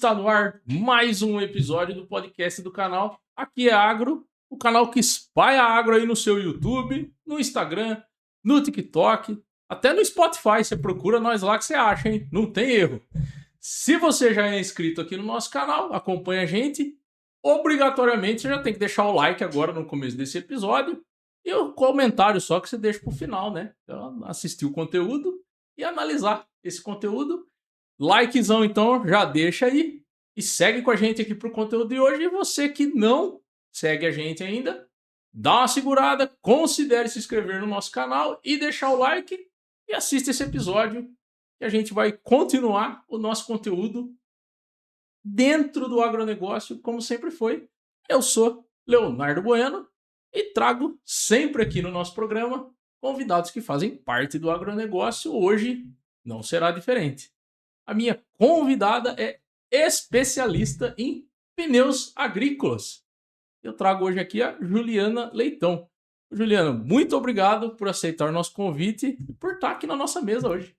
Está no ar mais um episódio do podcast do canal Aqui é Agro, o canal que espalha agro aí no seu YouTube, no Instagram, no TikTok, até no Spotify. Você procura nós lá que você acha, hein? Não tem erro. Se você já é inscrito aqui no nosso canal, acompanha a gente, obrigatoriamente você já tem que deixar o like agora no começo desse episódio e o comentário só que você deixa pro final, né? Então, assistir o conteúdo e analisar esse conteúdo. Likezão, então, já deixa aí e segue com a gente aqui pro conteúdo de hoje. E você que não segue a gente ainda, dá uma segurada, considere se inscrever no nosso canal e deixar o like e assista esse episódio que a gente vai continuar o nosso conteúdo dentro do agronegócio, como sempre foi. Eu sou Leonardo Bueno e trago sempre aqui no nosso programa convidados que fazem parte do agronegócio. Hoje não será diferente. A minha convidada é especialista em pneus agrícolas. Eu trago hoje aqui a Juliana Leitão. Juliana, muito obrigado por aceitar o nosso convite e por estar aqui na nossa mesa hoje.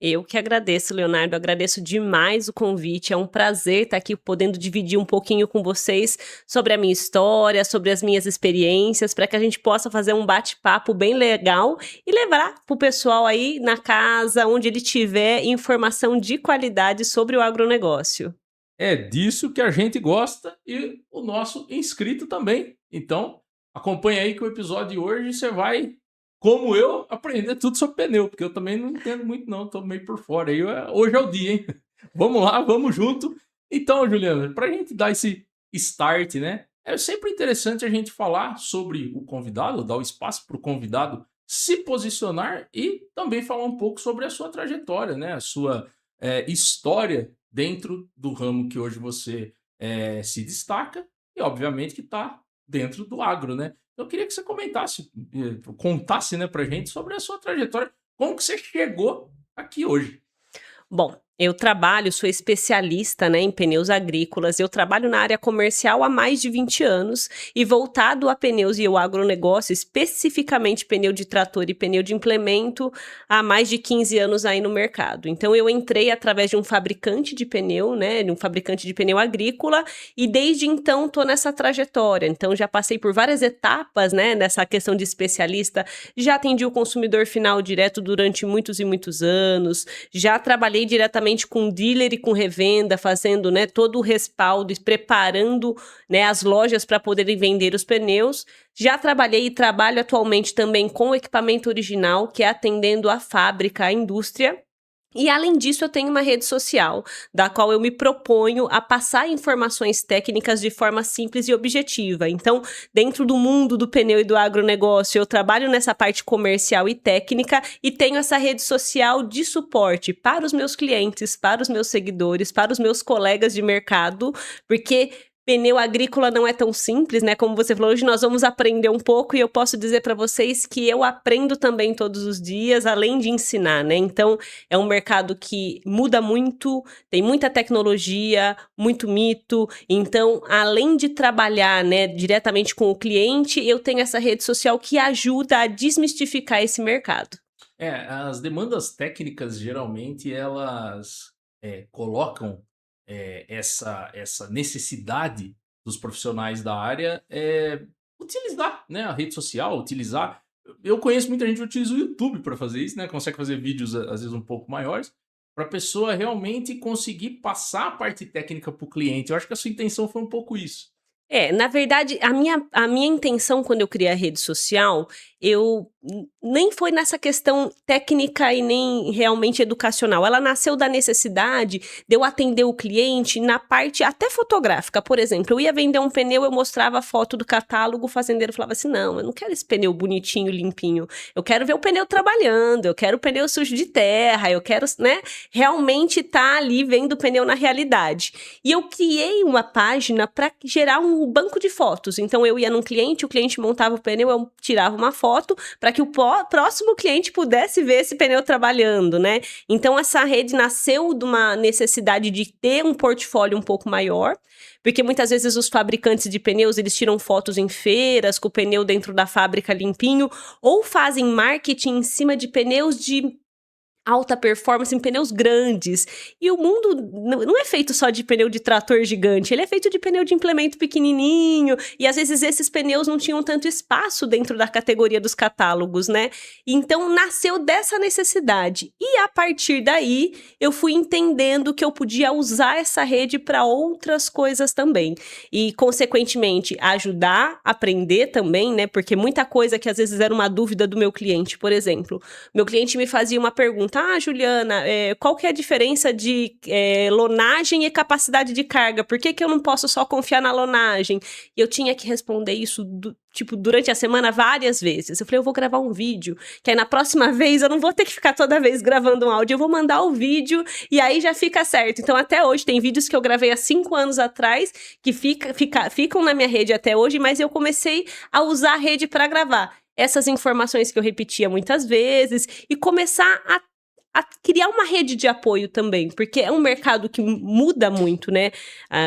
Eu que agradeço, Leonardo, agradeço demais o convite, é um prazer estar aqui podendo dividir um pouquinho com vocês sobre a minha história, sobre as minhas experiências, para que a gente possa fazer um bate-papo bem legal e levar para o pessoal aí na casa, onde ele tiver, informação de qualidade sobre o agronegócio. É disso que a gente gosta e o nosso inscrito também. Então, acompanhe aí que o episódio de hoje você vai, como eu, aprender tudo sobre pneu, porque eu também não entendo muito não, tô meio por fora. Aí hoje é o dia, hein? Vamos lá, vamos junto. Então, Juliana, para a gente dar esse start, né? É sempre interessante a gente falar sobre o convidado, dar o espaço para o convidado se posicionar e também falar um pouco sobre a sua trajetória, né? A sua história dentro do ramo que hoje você se destaca e, obviamente, que está dentro do agro, né? Eu queria que você contasse, né, pra gente sobre a sua trajetória, como que você chegou aqui hoje. Bom, eu sou especialista, né, em pneus agrícolas, eu trabalho na área comercial há mais de 20 anos e voltado a pneus e o agronegócio, especificamente pneu de trator e pneu de implemento, há mais de 15 anos aí no mercado. Então eu entrei através de um fabricante de pneu, né, de um fabricante de pneu agrícola e desde então estou nessa trajetória. Então já passei por várias etapas, né, nessa questão de especialista, já atendi o consumidor final direto durante muitos e muitos anos, já trabalhei diretamente com dealer e com revenda, fazendo, né, todo o respaldo e preparando, né, as lojas para poderem vender os pneus. Já trabalhei e trabalho atualmente também com o equipamento original, que é atendendo a fábrica, a indústria. E além disso, eu tenho uma rede social, da qual eu me proponho a passar informações técnicas de forma simples e objetiva. Então, dentro do mundo do pneu e do agronegócio, eu trabalho nessa parte comercial e técnica e tenho essa rede social de suporte para os meus clientes, para os meus seguidores, para os meus colegas de mercado, porque pneu agrícola não é tão simples, né? Como você falou, hoje nós vamos aprender um pouco e eu posso dizer para vocês que eu aprendo também todos os dias, além de ensinar, né? Então, é um mercado que muda muito, tem muita tecnologia, muito mito. Então, além de trabalhar, né, diretamente com o cliente, eu tenho essa rede social que ajuda a desmistificar esse mercado. As demandas técnicas, geralmente, elas colocam essa necessidade dos profissionais da área utilizar, né, a rede social, utilizar. Eu conheço muita gente que utiliza o YouTube para fazer isso, né? Consegue fazer vídeos às vezes um pouco maiores, para a pessoa realmente conseguir passar a parte técnica para o cliente. Eu acho que a sua intenção foi um pouco isso. Na verdade, a minha intenção quando eu criei a rede social, nem foi nessa questão técnica e nem realmente educacional. Ela nasceu da necessidade de eu atender o cliente na parte até fotográfica. Por exemplo, eu ia vender um pneu, eu mostrava a foto do catálogo, o fazendeiro falava assim, não, eu não quero esse pneu bonitinho, limpinho. Eu quero ver o pneu trabalhando, eu quero o pneu sujo de terra, eu quero, né, realmente estar ali vendo o pneu na realidade. E eu criei uma página para gerar um banco de fotos. Então, eu ia num cliente, o cliente montava o pneu, eu tirava uma foto para que o próximo cliente pudesse ver esse pneu trabalhando, né? Então, essa rede nasceu de uma necessidade de ter um portfólio um pouco maior, porque muitas vezes os fabricantes de pneus, eles tiram fotos em feiras, com o pneu dentro da fábrica limpinho, ou fazem marketing em cima de pneus de alta performance em pneus grandes. E o mundo não é feito só de pneu de trator gigante, ele é feito de pneu de implemento pequenininho, e às vezes esses pneus não tinham tanto espaço dentro da categoria dos catálogos, né? Então nasceu dessa necessidade. E a partir daí, eu fui entendendo que eu podia usar essa rede para outras coisas também. E, consequentemente, ajudar, aprender também, né? Porque muita coisa que às vezes era uma dúvida do meu cliente, por exemplo. Meu cliente me fazia uma pergunta: Juliana, qual que é a diferença de lonagem e capacidade de carga? Por que eu não posso só confiar na lonagem? E eu tinha que responder isso, durante a semana várias vezes. Eu falei, eu vou gravar um vídeo, que aí na próxima vez eu não vou ter que ficar toda vez gravando um áudio, eu vou mandar o vídeo e aí já fica certo. Então, até hoje, tem vídeos que eu gravei há 5 anos atrás, que ficam na minha rede até hoje, mas eu comecei a usar a rede para gravar essas informações que eu repetia muitas vezes e começar a criar uma rede de apoio também, porque é um mercado que muda muito, né?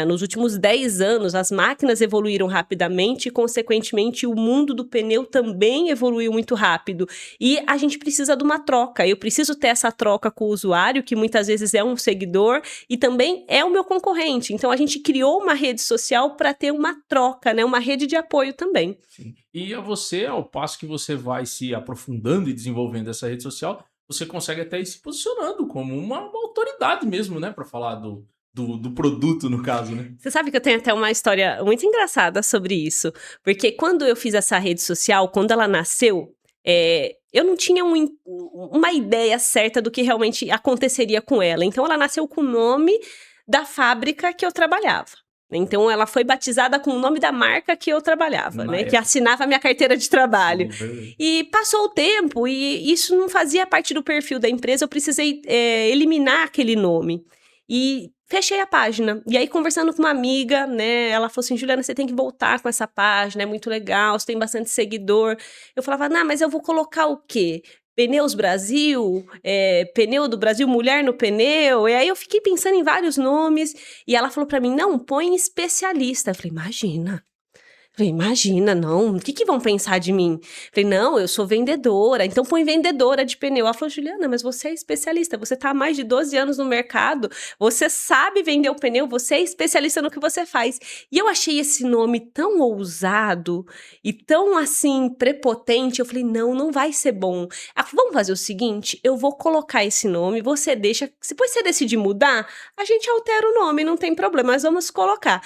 Nos últimos 10 anos, as máquinas evoluíram rapidamente e, consequentemente, o mundo do pneu também evoluiu muito rápido. E a gente precisa de uma troca. Eu preciso ter essa troca com o usuário, que muitas vezes é um seguidor e também é o meu concorrente. Então, a gente criou uma rede social para ter uma troca, né? Uma rede de apoio também. Sim. E ao passo que você vai se aprofundando e desenvolvendo essa rede social, você consegue até ir se posicionando como uma autoridade mesmo, né? Para falar do produto, no caso, né? Você sabe que eu tenho até uma história muito engraçada sobre isso. Porque quando eu fiz essa rede social, quando ela nasceu, eu não tinha uma ideia certa do que realmente aconteceria com ela. Então, ela nasceu com o nome da fábrica que eu trabalhava. Então, ela foi batizada com o nome da marca que eu trabalhava, né? Que assinava a minha carteira de trabalho. E passou o tempo e isso não fazia parte do perfil da empresa, eu precisei eliminar aquele nome. E fechei a página. E aí, conversando com uma amiga, né? Ela falou assim, Juliana, você tem que voltar com essa página, é muito legal, você tem bastante seguidor. Eu falava, mas eu vou colocar o quê? Pneus Brasil, pneu do Brasil, mulher no pneu. E aí eu fiquei pensando em vários nomes. E ela falou pra mim, não, põe especialista. Eu falei, imagina, não, o que vão pensar de mim? Falei, não, eu sou vendedora, então põe vendedora de pneu. Ela falou, Juliana, mas você é especialista, você tá há mais de 12 anos no mercado, você sabe vender o pneu, você é especialista no que você faz. E eu achei esse nome tão ousado e tão, assim, prepotente, eu falei, não vai ser bom. Ela falou, vamos fazer o seguinte, eu vou colocar esse nome, você deixa, depois você decidir mudar, a gente altera o nome, não tem problema, mas vamos colocar.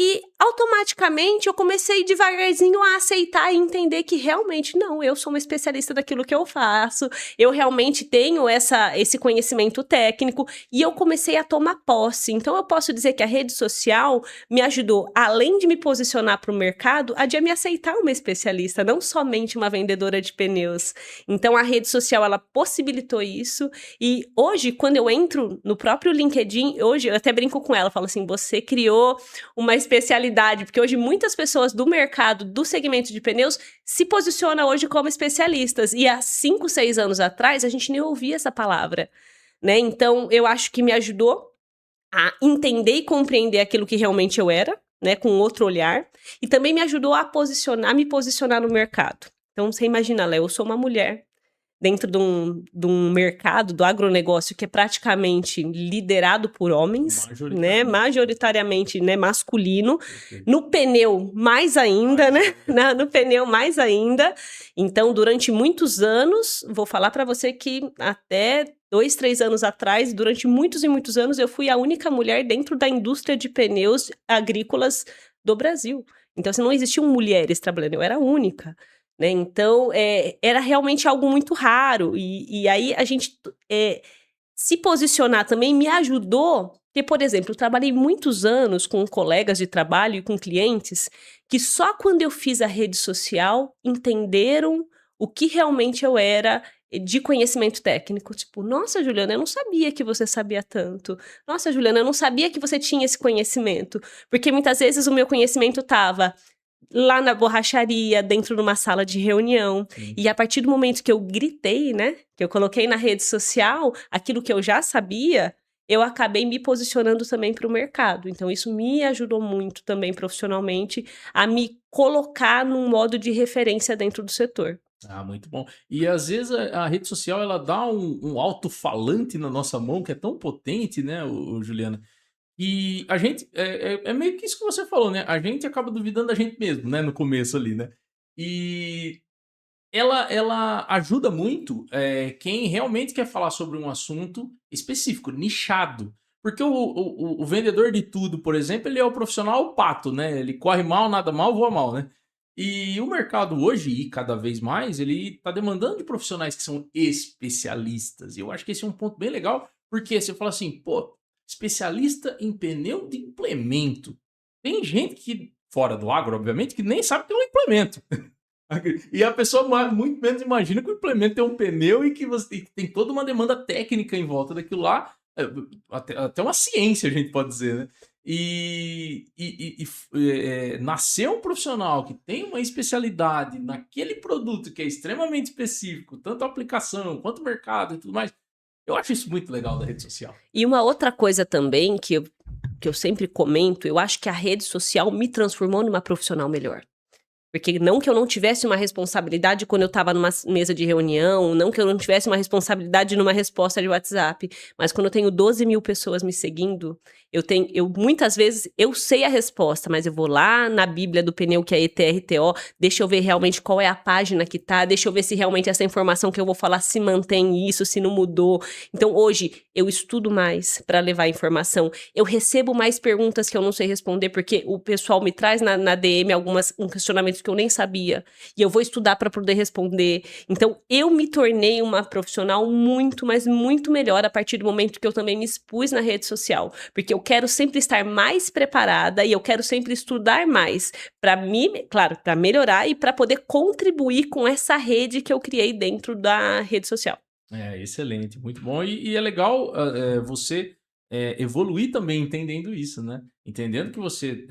E automaticamente eu comecei devagarzinho a aceitar e entender que realmente não, eu sou uma especialista daquilo que eu faço, eu realmente tenho esse conhecimento técnico e eu comecei a tomar posse. Então eu posso dizer que a rede social me ajudou, além de me posicionar para o mercado, a de me aceitar uma especialista, não somente uma vendedora de pneus. Então a rede social, ela possibilitou isso e hoje, quando eu entro no próprio LinkedIn, hoje eu até brinco com ela, falo assim, você criou uma especialidade, porque hoje muitas pessoas do mercado, do segmento de pneus, se posicionam hoje como especialistas, e há 5, 6 anos atrás, a gente nem ouvia essa palavra, né? Então, eu acho que me ajudou a entender e compreender aquilo que realmente eu era, né, com outro olhar, e também me ajudou a me posicionar no mercado. Então, você imagina, Léo, eu sou uma mulher, dentro de um mercado do agronegócio que é praticamente liderado por homens, né, majoritariamente, né, masculino, no pneu mais ainda, né, no pneu mais ainda. Então, durante muitos anos, vou falar para você que até 2, 3 anos atrás, durante muitos e muitos anos, eu fui a única mulher dentro da indústria de pneus agrícolas do Brasil. Então, assim, não existiam mulheres trabalhando, eu era a única. Né? Então, era realmente algo muito raro. E aí, a gente se posicionar também me ajudou. Porque, por exemplo, eu trabalhei muitos anos com colegas de trabalho e com clientes que só quando eu fiz a rede social entenderam o que realmente eu era de conhecimento técnico. Tipo, nossa, Juliana, eu não sabia que você sabia tanto. Nossa, Juliana, eu não sabia que você tinha esse conhecimento. Porque muitas vezes o meu conhecimento estava lá na borracharia, dentro de uma sala de reunião. E a partir do momento que eu gritei, né, que eu coloquei na rede social aquilo que eu já sabia, eu acabei me posicionando também para o mercado. Então, isso me ajudou muito também profissionalmente a me colocar num modo de referência dentro do setor. Ah, muito bom. E às vezes a rede social ela dá um alto-falante na nossa mão que é tão potente, né, o Juliana, e a gente é meio que isso que você falou, né, a gente acaba duvidando da gente mesmo, né, no começo ali, né. E ela ajuda muito, quem realmente quer falar sobre um assunto específico, nichado. Porque o vendedor de tudo, por exemplo, ele é o profissional pato, né, ele corre mal, nada mal, voa mal, né. E o mercado hoje, e cada vez mais, ele está demandando de profissionais que são especialistas. E eu acho que esse é um ponto bem legal, porque você fala assim: "Pô, especialista em pneu de implemento". Tem gente que, fora do agro, obviamente, que nem sabe ter um implemento. E a pessoa muito menos imagina que o implemento tem um pneu e que você e que tem toda uma demanda técnica em volta daquilo lá, até uma ciência, a gente pode dizer, né. Nascer um profissional que tem uma especialidade naquele produto que é extremamente específico, tanto a aplicação quanto o mercado e tudo mais, eu acho isso muito legal da rede social. E uma outra coisa também que eu sempre comento, eu acho que a rede social me transformou numa profissional melhor. Porque não que eu não tivesse uma responsabilidade quando eu estava numa mesa de reunião, não que eu não tivesse uma responsabilidade numa resposta de WhatsApp, mas quando eu tenho 12.000 pessoas me seguindo, eu muitas vezes, eu sei a resposta, mas eu vou lá na bíblia do pneu, que é ETRTO, deixa eu ver realmente qual é a página que tá, deixa eu ver se realmente essa informação que eu vou falar se mantém isso, se não mudou. Então hoje, eu estudo mais para levar informação, eu recebo mais perguntas que eu não sei responder, porque o pessoal me traz na DM questionamentos que eu nem sabia, e eu vou estudar para poder responder. Então, eu me tornei uma profissional muito, mas muito melhor a partir do momento que eu também me expus na rede social, porque eu quero sempre estar mais preparada e eu quero sempre estudar mais para me, claro, para melhorar e para poder contribuir com essa rede que eu criei dentro da rede social. É, excelente, muito bom. E é legal você evoluir também entendendo isso, né? Entendendo que você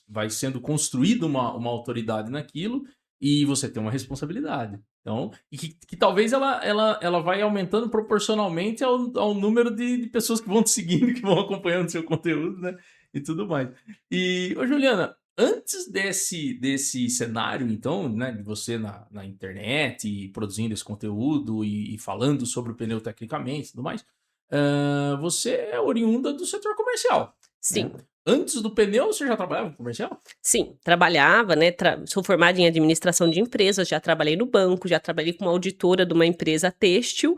vai sendo construído uma autoridade naquilo e você tem uma responsabilidade. Então, e que talvez ela vai aumentando proporcionalmente ao número de pessoas que vão te seguindo, que vão acompanhando seu conteúdo, né? E tudo mais. E, ô Juliana, antes desse cenário, então, né, de você na internet e produzindo esse conteúdo e falando sobre o pneu tecnicamente e tudo mais, você é oriunda do setor comercial, né? Sim. Antes do pneu, você já trabalhava com comercial? Sim, trabalhava, né, sou formada em administração de empresas, já trabalhei no banco, já trabalhei como auditora de uma empresa têxtil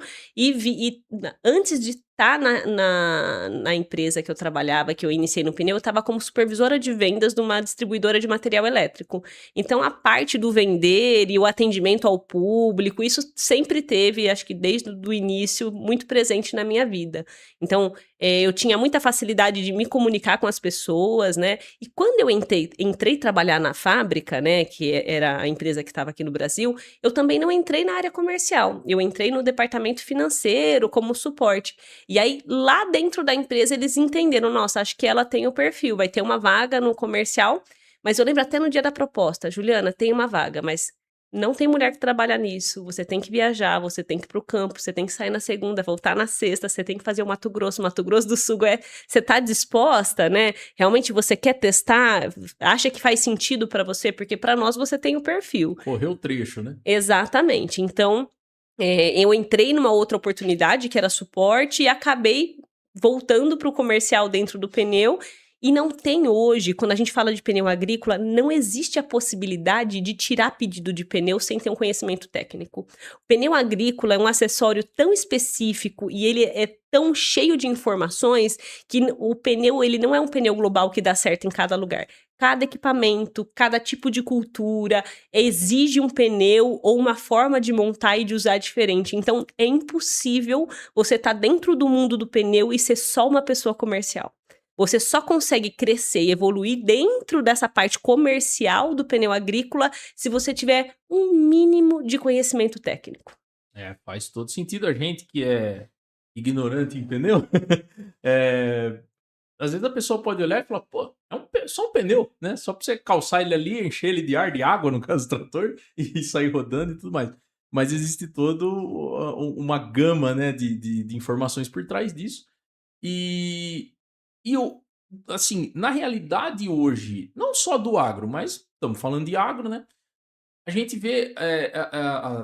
antes de estar na empresa que eu trabalhava, que eu iniciei no pneu, eu estava como supervisora de vendas de uma distribuidora de material elétrico. Então a parte do vender e o atendimento ao público, isso sempre teve, acho que desde o início, muito presente na minha vida. Então, eu tinha muita facilidade de me comunicar com as pessoas, né, e quando eu entrei trabalhar na fábrica, né, que era a empresa que estava aqui no Brasil, eu também não entrei na área comercial, eu entrei no departamento financeiro como suporte. E aí, lá dentro da empresa, eles entenderam, nossa, acho que ela tem o perfil, vai ter uma vaga no comercial, mas eu lembro até no dia da proposta, Juliana, tem uma vaga, mas não tem mulher que trabalha nisso, você tem que viajar, você tem que ir para o campo, você tem que sair na segunda, voltar na sexta, você tem que fazer o Mato Grosso do Sul você tá disposta, né? Realmente você quer testar? Acha que faz sentido para você? Porque para nós você tem o perfil. Correu o trecho, né? Exatamente. Então, eu entrei numa outra oportunidade que era suporte e acabei voltando para o comercial dentro do pneu. E não tem hoje, quando a gente fala de pneu agrícola, não existe a possibilidade de tirar pedido de pneu sem ter um conhecimento técnico. O pneu agrícola é um acessório tão específico e ele é tão cheio de informações que o pneu, ele não é um pneu global que dá certo em cada lugar. Cada equipamento, cada tipo de cultura exige um pneu ou uma forma de montar e de usar diferente. Então, é impossível você estar dentro do mundo do pneu e ser só uma pessoa comercial. Você só consegue crescer e evoluir dentro dessa parte comercial do pneu agrícola se você tiver um mínimo de conhecimento técnico. Faz todo sentido. A gente que é ignorante em pneu, é, às vezes a pessoa pode olhar e falar, pô, só um pneu, né? Só pra você calçar ele ali, encher ele de ar, de água, no caso do trator, e sair rodando e tudo mais. Mas existe toda uma gama, né, de informações por trás disso. E, assim, na realidade hoje, não só do agro, mas estamos falando de agro, né? a gente vê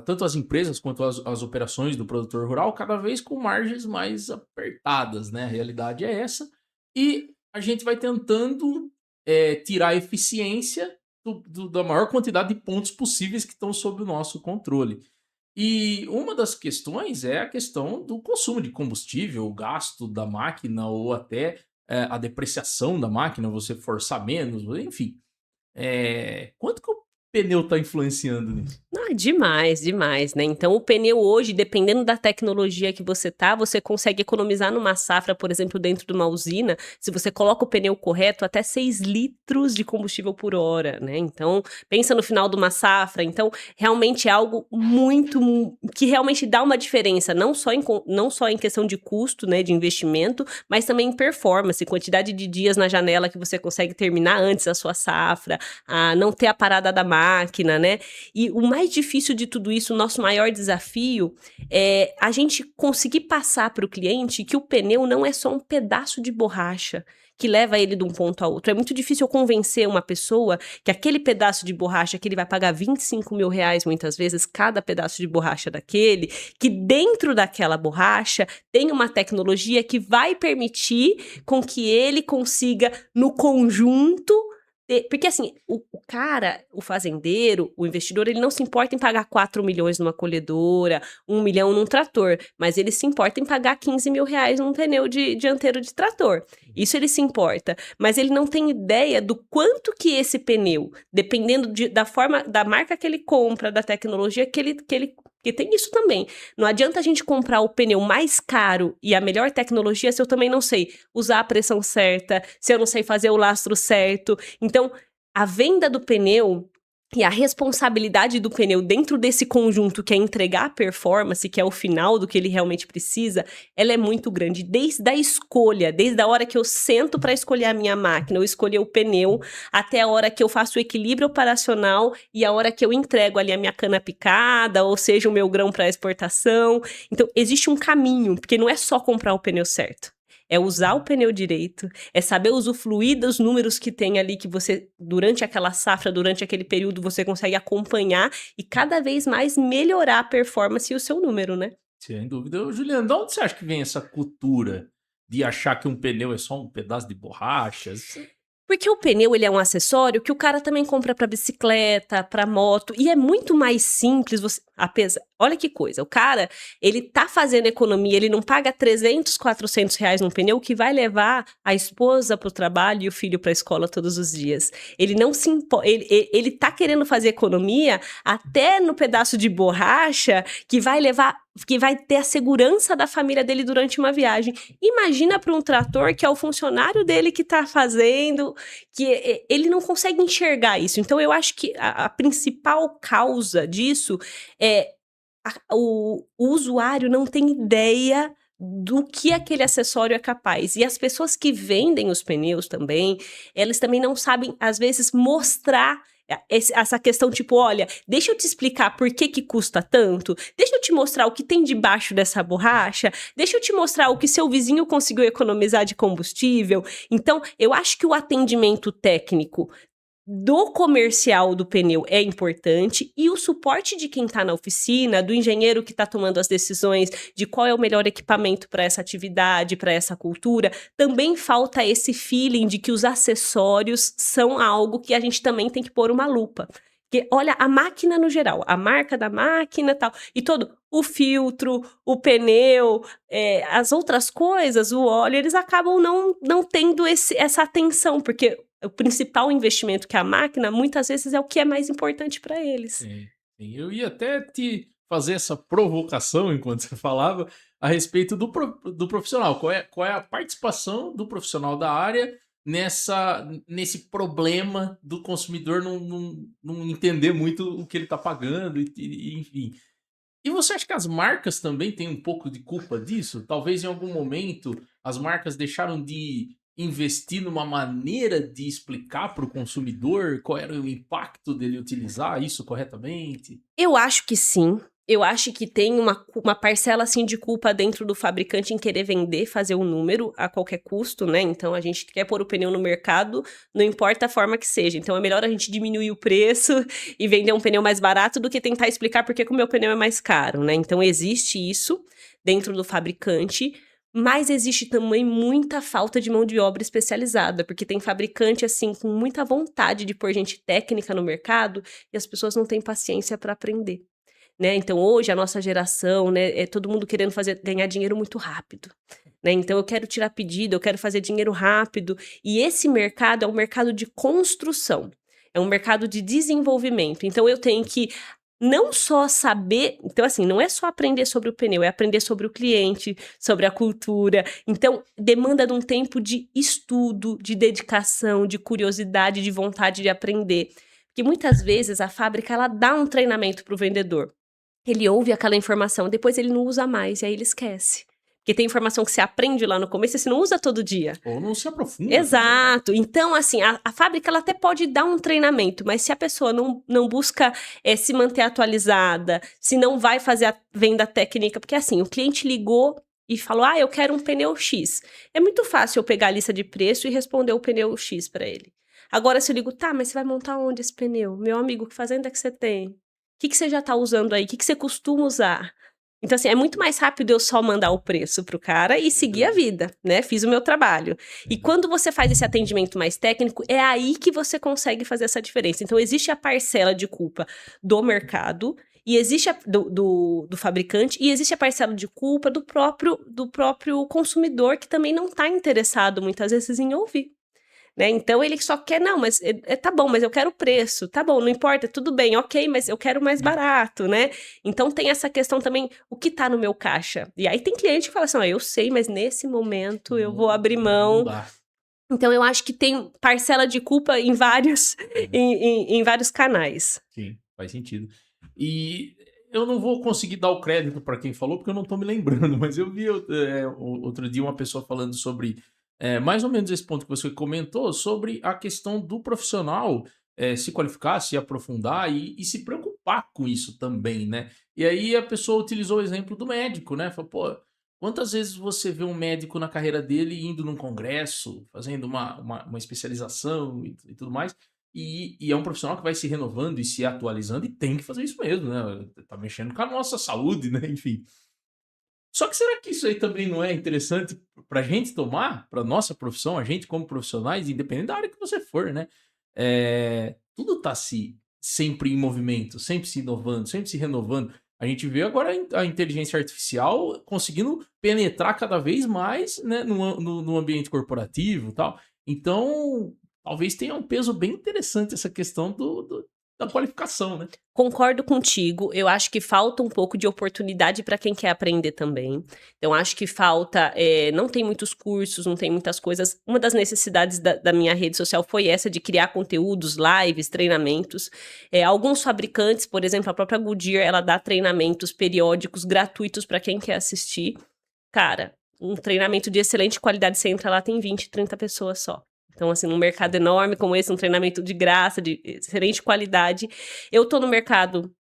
tanto as empresas quanto as operações do produtor rural cada vez com margens mais apertadas, né? A realidade é essa. E a gente vai tentando tirar a eficiência da maior quantidade de pontos possíveis que estão sob o nosso controle. E uma das questões é a questão do consumo de combustível, o gasto da máquina ou até a depreciação da máquina, você forçar menos, enfim. Quanto que o pneu está influenciando nisso? Ah, demais, demais, né? Então, o pneu hoje, dependendo da tecnologia que você tá, você consegue economizar numa safra, por exemplo, dentro de uma usina, se você coloca o pneu correto, até 6 litros de combustível por hora, né? Então, pensa no final de uma safra. Então, realmente é algo que realmente dá uma diferença, não só em questão de custo, né, de investimento, mas também em performance, quantidade de dias na janela que você consegue terminar antes a sua safra, a não ter a parada da máquina, né? E o mais difícil de tudo isso, o nosso maior desafio, é a gente conseguir passar para o cliente que o pneu não é só um pedaço de borracha que leva ele de um ponto a outro. É muito difícil eu convencer uma pessoa que aquele pedaço de borracha que ele vai pagar 25 mil reais muitas vezes, cada pedaço de borracha daquele, que dentro daquela borracha tem uma tecnologia que vai permitir com que ele consiga, no conjunto, porque assim, o cara, o fazendeiro, o investidor, ele não se importa em pagar 4 milhões numa colhedora, 1 milhão num trator, mas ele se importa em pagar 15 mil reais num pneu dianteiro de trator. Isso ele se importa, mas ele não tem ideia do quanto que esse pneu, dependendo da forma, da marca que ele compra, da tecnologia que tem isso também. Não adianta a gente comprar o pneu mais caro e a melhor tecnologia se eu também não sei usar a pressão certa, se eu não sei fazer o lastro certo. Então, a venda do pneu e a responsabilidade do pneu dentro desse conjunto que é entregar a performance, que é o final do que ele realmente precisa, ela é muito grande. Desde a escolha, desde a hora que eu sento para escolher a minha máquina, eu escolher o pneu, até a hora que eu faço o equilíbrio operacional e a hora que eu entrego ali a minha cana picada, ou seja, o meu grão para exportação. Então, existe um caminho, porque não é só comprar o pneu certo. É usar o pneu direito, é saber usufruir dos números que tem ali, que você, durante aquela safra, durante aquele período, você consegue acompanhar e cada vez mais melhorar a performance e o seu número, né? Sem dúvida. Ô, Juliano, de onde você acha que vem essa cultura de achar que um pneu é só um pedaço de borracha? Porque o pneu, ele é um acessório que o cara também compra para bicicleta, para moto, e é muito mais simples você, olha que coisa, o cara, ele tá fazendo economia, ele não paga 300, 400 reais num pneu que vai levar a esposa pro trabalho e o filho pra escola todos os dias. Ele não se ele tá querendo fazer economia até no pedaço de borracha que vai ter a segurança da família dele durante uma viagem. Imagina para um trator que é o funcionário dele que tá fazendo, que ele não consegue enxergar isso. Então, eu acho que a principal causa disso é o usuário não tem ideia do que aquele acessório é capaz. E as pessoas que vendem os pneus também, elas também não sabem, às vezes, mostrar essa questão, tipo, olha, deixa eu te explicar por que custa tanto, deixa eu te mostrar o que tem debaixo dessa borracha, deixa eu te mostrar o que seu vizinho conseguiu economizar de combustível. Então, eu acho que o atendimento técnico do comercial do pneu é importante e o suporte de quem está na oficina, do engenheiro que está tomando as decisões de qual é o melhor equipamento para essa atividade, para essa cultura, também falta esse feeling de que os acessórios são algo que a gente também tem que pôr uma lupa. Porque, olha, a máquina no geral, a marca da máquina e tal, e todo o filtro, o pneu, as outras coisas, o óleo, eles acabam não tendo essa atenção, porque o principal investimento que é a máquina, muitas vezes é o que é mais importante para eles. Sim, sim. Eu ia até te fazer essa provocação enquanto você falava a respeito do profissional. Qual é a participação do profissional da área nesse problema do consumidor não entender muito o que ele está pagando, enfim. E você acha que as marcas também têm um pouco de culpa disso? Talvez em algum momento as marcas deixaram de investir numa maneira de explicar para o consumidor qual era o impacto dele utilizar isso corretamente? Eu acho que sim. Eu acho que tem uma parcela, assim, de culpa dentro do fabricante em querer vender, fazer um número a qualquer custo, né? Então, a gente quer pôr o pneu no mercado, não importa a forma que seja. Então, é melhor a gente diminuir o preço e vender um pneu mais barato do que tentar explicar por que que o meu pneu é mais caro, né? Então, existe isso dentro do fabricante, mas existe também muita falta de mão de obra especializada, porque tem fabricante, assim, com muita vontade de pôr gente técnica no mercado e as pessoas não têm paciência para aprender. Né, então hoje a nossa geração, né, é todo mundo querendo ganhar dinheiro muito rápido, né, então eu quero tirar pedido, eu quero fazer dinheiro rápido, e esse mercado é um mercado de construção, é um mercado de desenvolvimento, então eu tenho que não só saber, então assim, não é só aprender sobre o pneu, é aprender sobre o cliente, sobre a cultura, então demanda de um tempo de estudo, de dedicação, de curiosidade, de vontade de aprender, porque muitas vezes a fábrica ela dá um treinamento para o vendedor, ele ouve aquela informação, depois ele não usa mais, e aí ele esquece. Porque tem informação que você aprende lá no começo e você não usa todo dia. Ou não se aprofunda. Exato. Então, assim, a fábrica ela até pode dar um treinamento, mas se a pessoa não busca se manter atualizada, se não vai fazer a venda técnica, porque assim, o cliente ligou e falou, eu quero um pneu X. É muito fácil eu pegar a lista de preço e responder o pneu X para ele. Agora, se eu ligo, tá, mas você vai montar onde esse pneu? Meu amigo, que fazenda que você tem? O que você já está usando aí? O que você costuma usar? Então, assim, é muito mais rápido eu só mandar o preço pro cara e seguir a vida, né? Fiz o meu trabalho. E quando você faz esse atendimento mais técnico, é aí que você consegue fazer essa diferença. Então, existe a parcela de culpa do mercado, e existe do fabricante, e existe a parcela de culpa do próprio consumidor, que também não está interessado, muitas vezes, em ouvir. Né? Então ele só quer, não, mas tá bom, mas eu quero o preço, tá bom, não importa, tudo bem, ok, mas eu quero mais barato, né? Então tem essa questão também, o que tá no meu caixa? E aí tem cliente que fala assim, eu sei, mas nesse momento eu vou abrir mão. Não dá. Então eu acho que tem parcela de culpa em vários, em vários canais. Sim, faz sentido. E eu não vou conseguir dar o crédito para quem falou, porque eu não tô me lembrando, mas eu vi outro dia uma pessoa falando sobre mais ou menos esse ponto que você comentou, sobre a questão do profissional se qualificar, se aprofundar e se preocupar com isso também, né? E aí a pessoa utilizou o exemplo do médico, né? Falou, pô, quantas vezes você vê um médico na carreira dele indo num congresso, fazendo uma especialização e tudo mais, e é um profissional que vai se renovando e se atualizando e tem que fazer isso mesmo, né? Tá mexendo com a nossa saúde, né? Enfim. Só que será que isso aí também não é interessante pra gente tomar, pra nossa profissão, a gente como profissionais, independente da área que você for, né? Tudo tá sempre em movimento, sempre se inovando, sempre se renovando. A gente vê agora a inteligência artificial conseguindo penetrar cada vez mais, né, no ambiente corporativo e tal. Então, talvez tenha um peso bem interessante essa questão da qualificação, né? Concordo contigo, eu acho que falta um pouco de oportunidade para quem quer aprender também. Então, acho que falta, não tem muitos cursos, não tem muitas coisas. Uma das necessidades da minha rede social foi essa, de criar conteúdos, lives, treinamentos. Alguns fabricantes, por exemplo, a própria Goodyear, ela dá treinamentos periódicos gratuitos para quem quer assistir. Cara, um treinamento de excelente qualidade, você entra lá, tem 20, 30 pessoas só. Então, assim, num mercado enorme como esse, um treinamento de graça, de excelente qualidade. Eu tô no mercado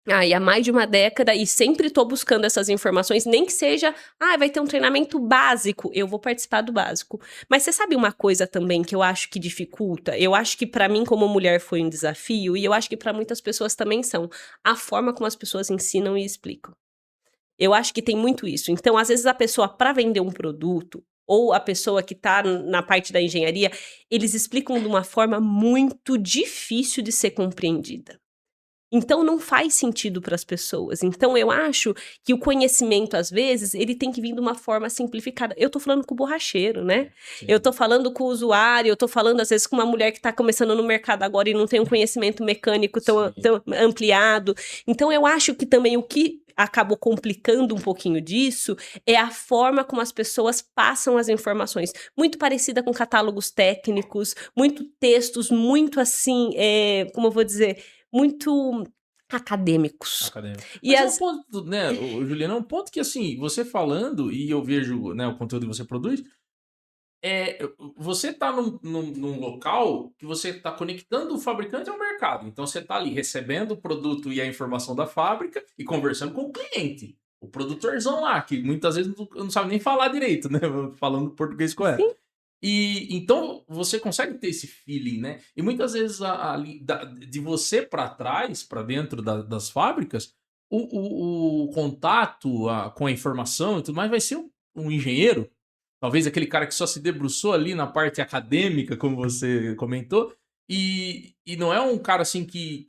há mais de uma década e sempre tô buscando essas informações, nem que seja, vai ter um treinamento básico, eu vou participar do básico. Mas você sabe uma coisa também que eu acho que dificulta? Eu acho que pra mim, como mulher, foi um desafio, e eu acho que pra muitas pessoas também são, a forma como as pessoas ensinam e explicam. Eu acho que tem muito isso. Então, às vezes, a pessoa, para vender um produto, ou a pessoa que está na parte da engenharia, eles explicam de uma forma muito difícil de ser compreendida. Então, não faz sentido para as pessoas. Então, eu acho que o conhecimento, às vezes, ele tem que vir de uma forma simplificada. Eu tô falando com o borracheiro, né? Sim. Eu tô falando com o usuário, eu tô falando, às vezes, com uma mulher que está começando no mercado agora e não tem um conhecimento mecânico tão ampliado. Então, eu acho que também o que acabou complicando um pouquinho disso é a forma como as pessoas passam as informações. Muito parecida com catálogos técnicos, muito textos, muito assim, como eu vou dizer, muito acadêmicos. E mas é um ponto, né, Juliana, é um ponto que, assim, você falando, e eu vejo, né, o conteúdo que você produz, você tá num local que você tá conectando o fabricante ao mercado. Então você tá ali recebendo o produto e a informação da fábrica e conversando com o cliente. O produtorzão lá, que muitas vezes não sabe nem falar direito, né? Falando português correto. Sim. E então você consegue ter esse feeling, né? E muitas vezes de você para trás, para dentro das fábricas, o contato com a informação e tudo mais vai ser um engenheiro, talvez aquele cara que só se debruçou ali na parte acadêmica, como você comentou, e não é um cara assim que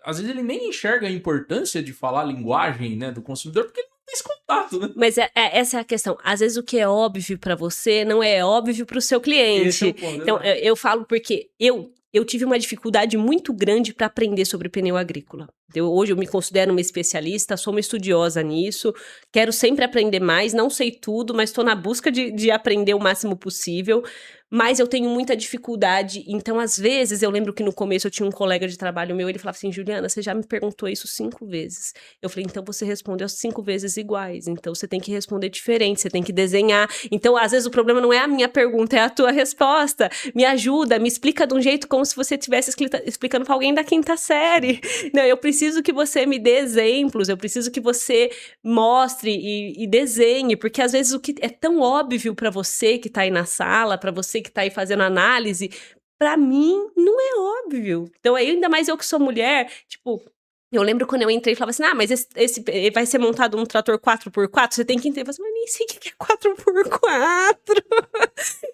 às vezes ele nem enxerga a importância de falar a linguagem, né, do consumidor, porque ele não tem esse contato, né? Mas essa é a questão. Às vezes o que é óbvio pra você não é óbvio para o seu Esse é o cliente. ponto, Então, exato. eu falo porque eu tive uma dificuldade muito grande para aprender sobre pneu agrícola. Hoje eu me considero uma especialista, sou uma estudiosa nisso, quero sempre aprender mais, não sei tudo, mas estou na busca de aprender o máximo possível. Mas eu tenho muita dificuldade, então às vezes eu lembro que no começo eu tinha um colega de trabalho meu, ele falava assim: Juliana, você já me perguntou isso 5 vezes. Eu falei: então você respondeu as 5 vezes iguais, então você tem que responder diferente, você tem que desenhar. Então às vezes o problema não é a minha pergunta, é a tua resposta. Me ajuda, me explica de um jeito como se você estivesse explicando para alguém da 5ª série. Não, eu preciso que você me dê exemplos, eu preciso que você mostre e desenhe, porque às vezes o que é tão óbvio para você que tá aí na sala, para você que tá aí fazendo análise, para mim não é óbvio. Então, ainda mais eu que sou mulher, tipo, eu lembro quando eu entrei e falava assim: ah, mas esse vai ser montado um trator 4x4, você tem que entender. Eu falei assim, mas nem sei o que é 4x4.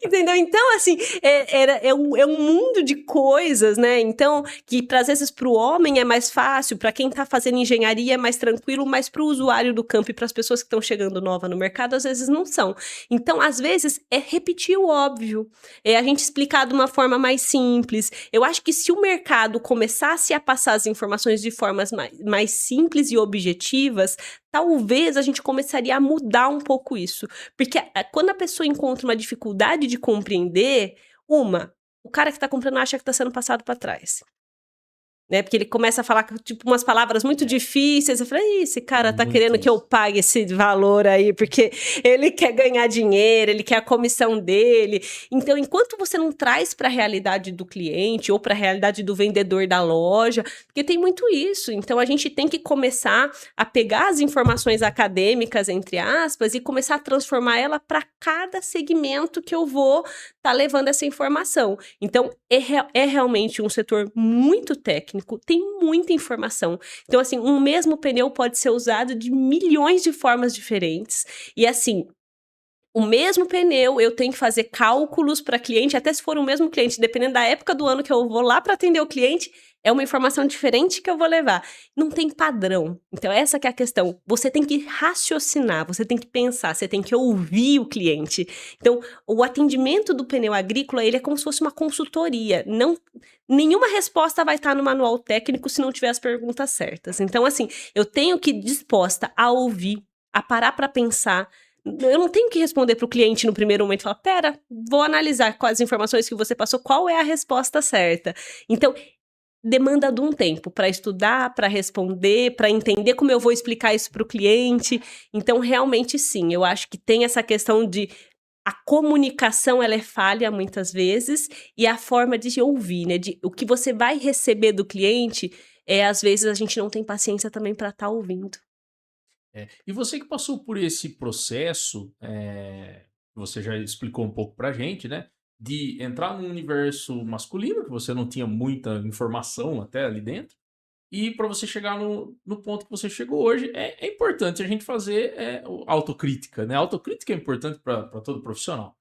Entendeu? Então, assim, é um mundo de coisas, né? Então, que às vezes para o homem é mais fácil, para quem está fazendo engenharia é mais tranquilo, mas para o usuário do campo e para as pessoas que estão chegando nova no mercado, às vezes não são. Então, às vezes, é repetir o óbvio, é a gente explicar de uma forma mais simples. Eu acho que se o mercado começasse a passar as informações de formas mais simples e objetivas, talvez a gente começaria a mudar um pouco isso. Porque quando a pessoa encontra uma dificuldade de compreender, o cara que tá comprando acha que tá sendo passado para trás. Né, porque ele começa a falar, tipo, umas palavras muito difíceis. Eu falei: esse cara tá Muito querendo que eu isso. pague esse valor aí, porque ele quer ganhar dinheiro, ele quer a comissão dele. Então, enquanto você não traz para a realidade do cliente ou para a realidade do vendedor da loja, porque tem muito isso. Então, a gente tem que começar a pegar as informações acadêmicas, entre aspas, e começar a transformar ela para cada segmento que eu vou tá levando essa informação. Então, é realmente um setor muito técnico, tem muita informação. Então, assim, um mesmo pneu pode ser usado de milhões de formas diferentes. E, assim, o mesmo pneu, eu tenho que fazer cálculos para cliente, até se for o mesmo cliente, dependendo da época do ano que eu vou lá para atender o cliente, é uma informação diferente que eu vou levar. Não tem padrão. Então, essa que é a questão. Você tem que raciocinar, você tem que pensar, você tem que ouvir o cliente. Então, o atendimento do pneu agrícola, ele é como se fosse uma consultoria. Nenhuma resposta vai estar no manual técnico se não tiver as perguntas certas. Então, assim, eu tenho que ir disposta a ouvir, a parar para pensar. Eu não tenho que responder para o cliente no primeiro momento e falar: pera, vou analisar com as informações que você passou, qual é a resposta certa. Então, demanda de um tempo para estudar, para responder, para entender como eu vou explicar isso para o cliente. Então, realmente, sim, eu acho que tem essa questão de a comunicação, ela é falha muitas vezes, e a forma de ouvir, né? O que você vai receber do cliente, às vezes a gente não tem paciência também para estar ouvindo. E você que passou por esse processo, você já explicou um pouco pra gente, né? De entrar num universo masculino, que você não tinha muita informação até ali dentro, e para você chegar no ponto que você chegou hoje, é importante a gente fazer autocrítica, né? Autocrítica é importante para todo profissional.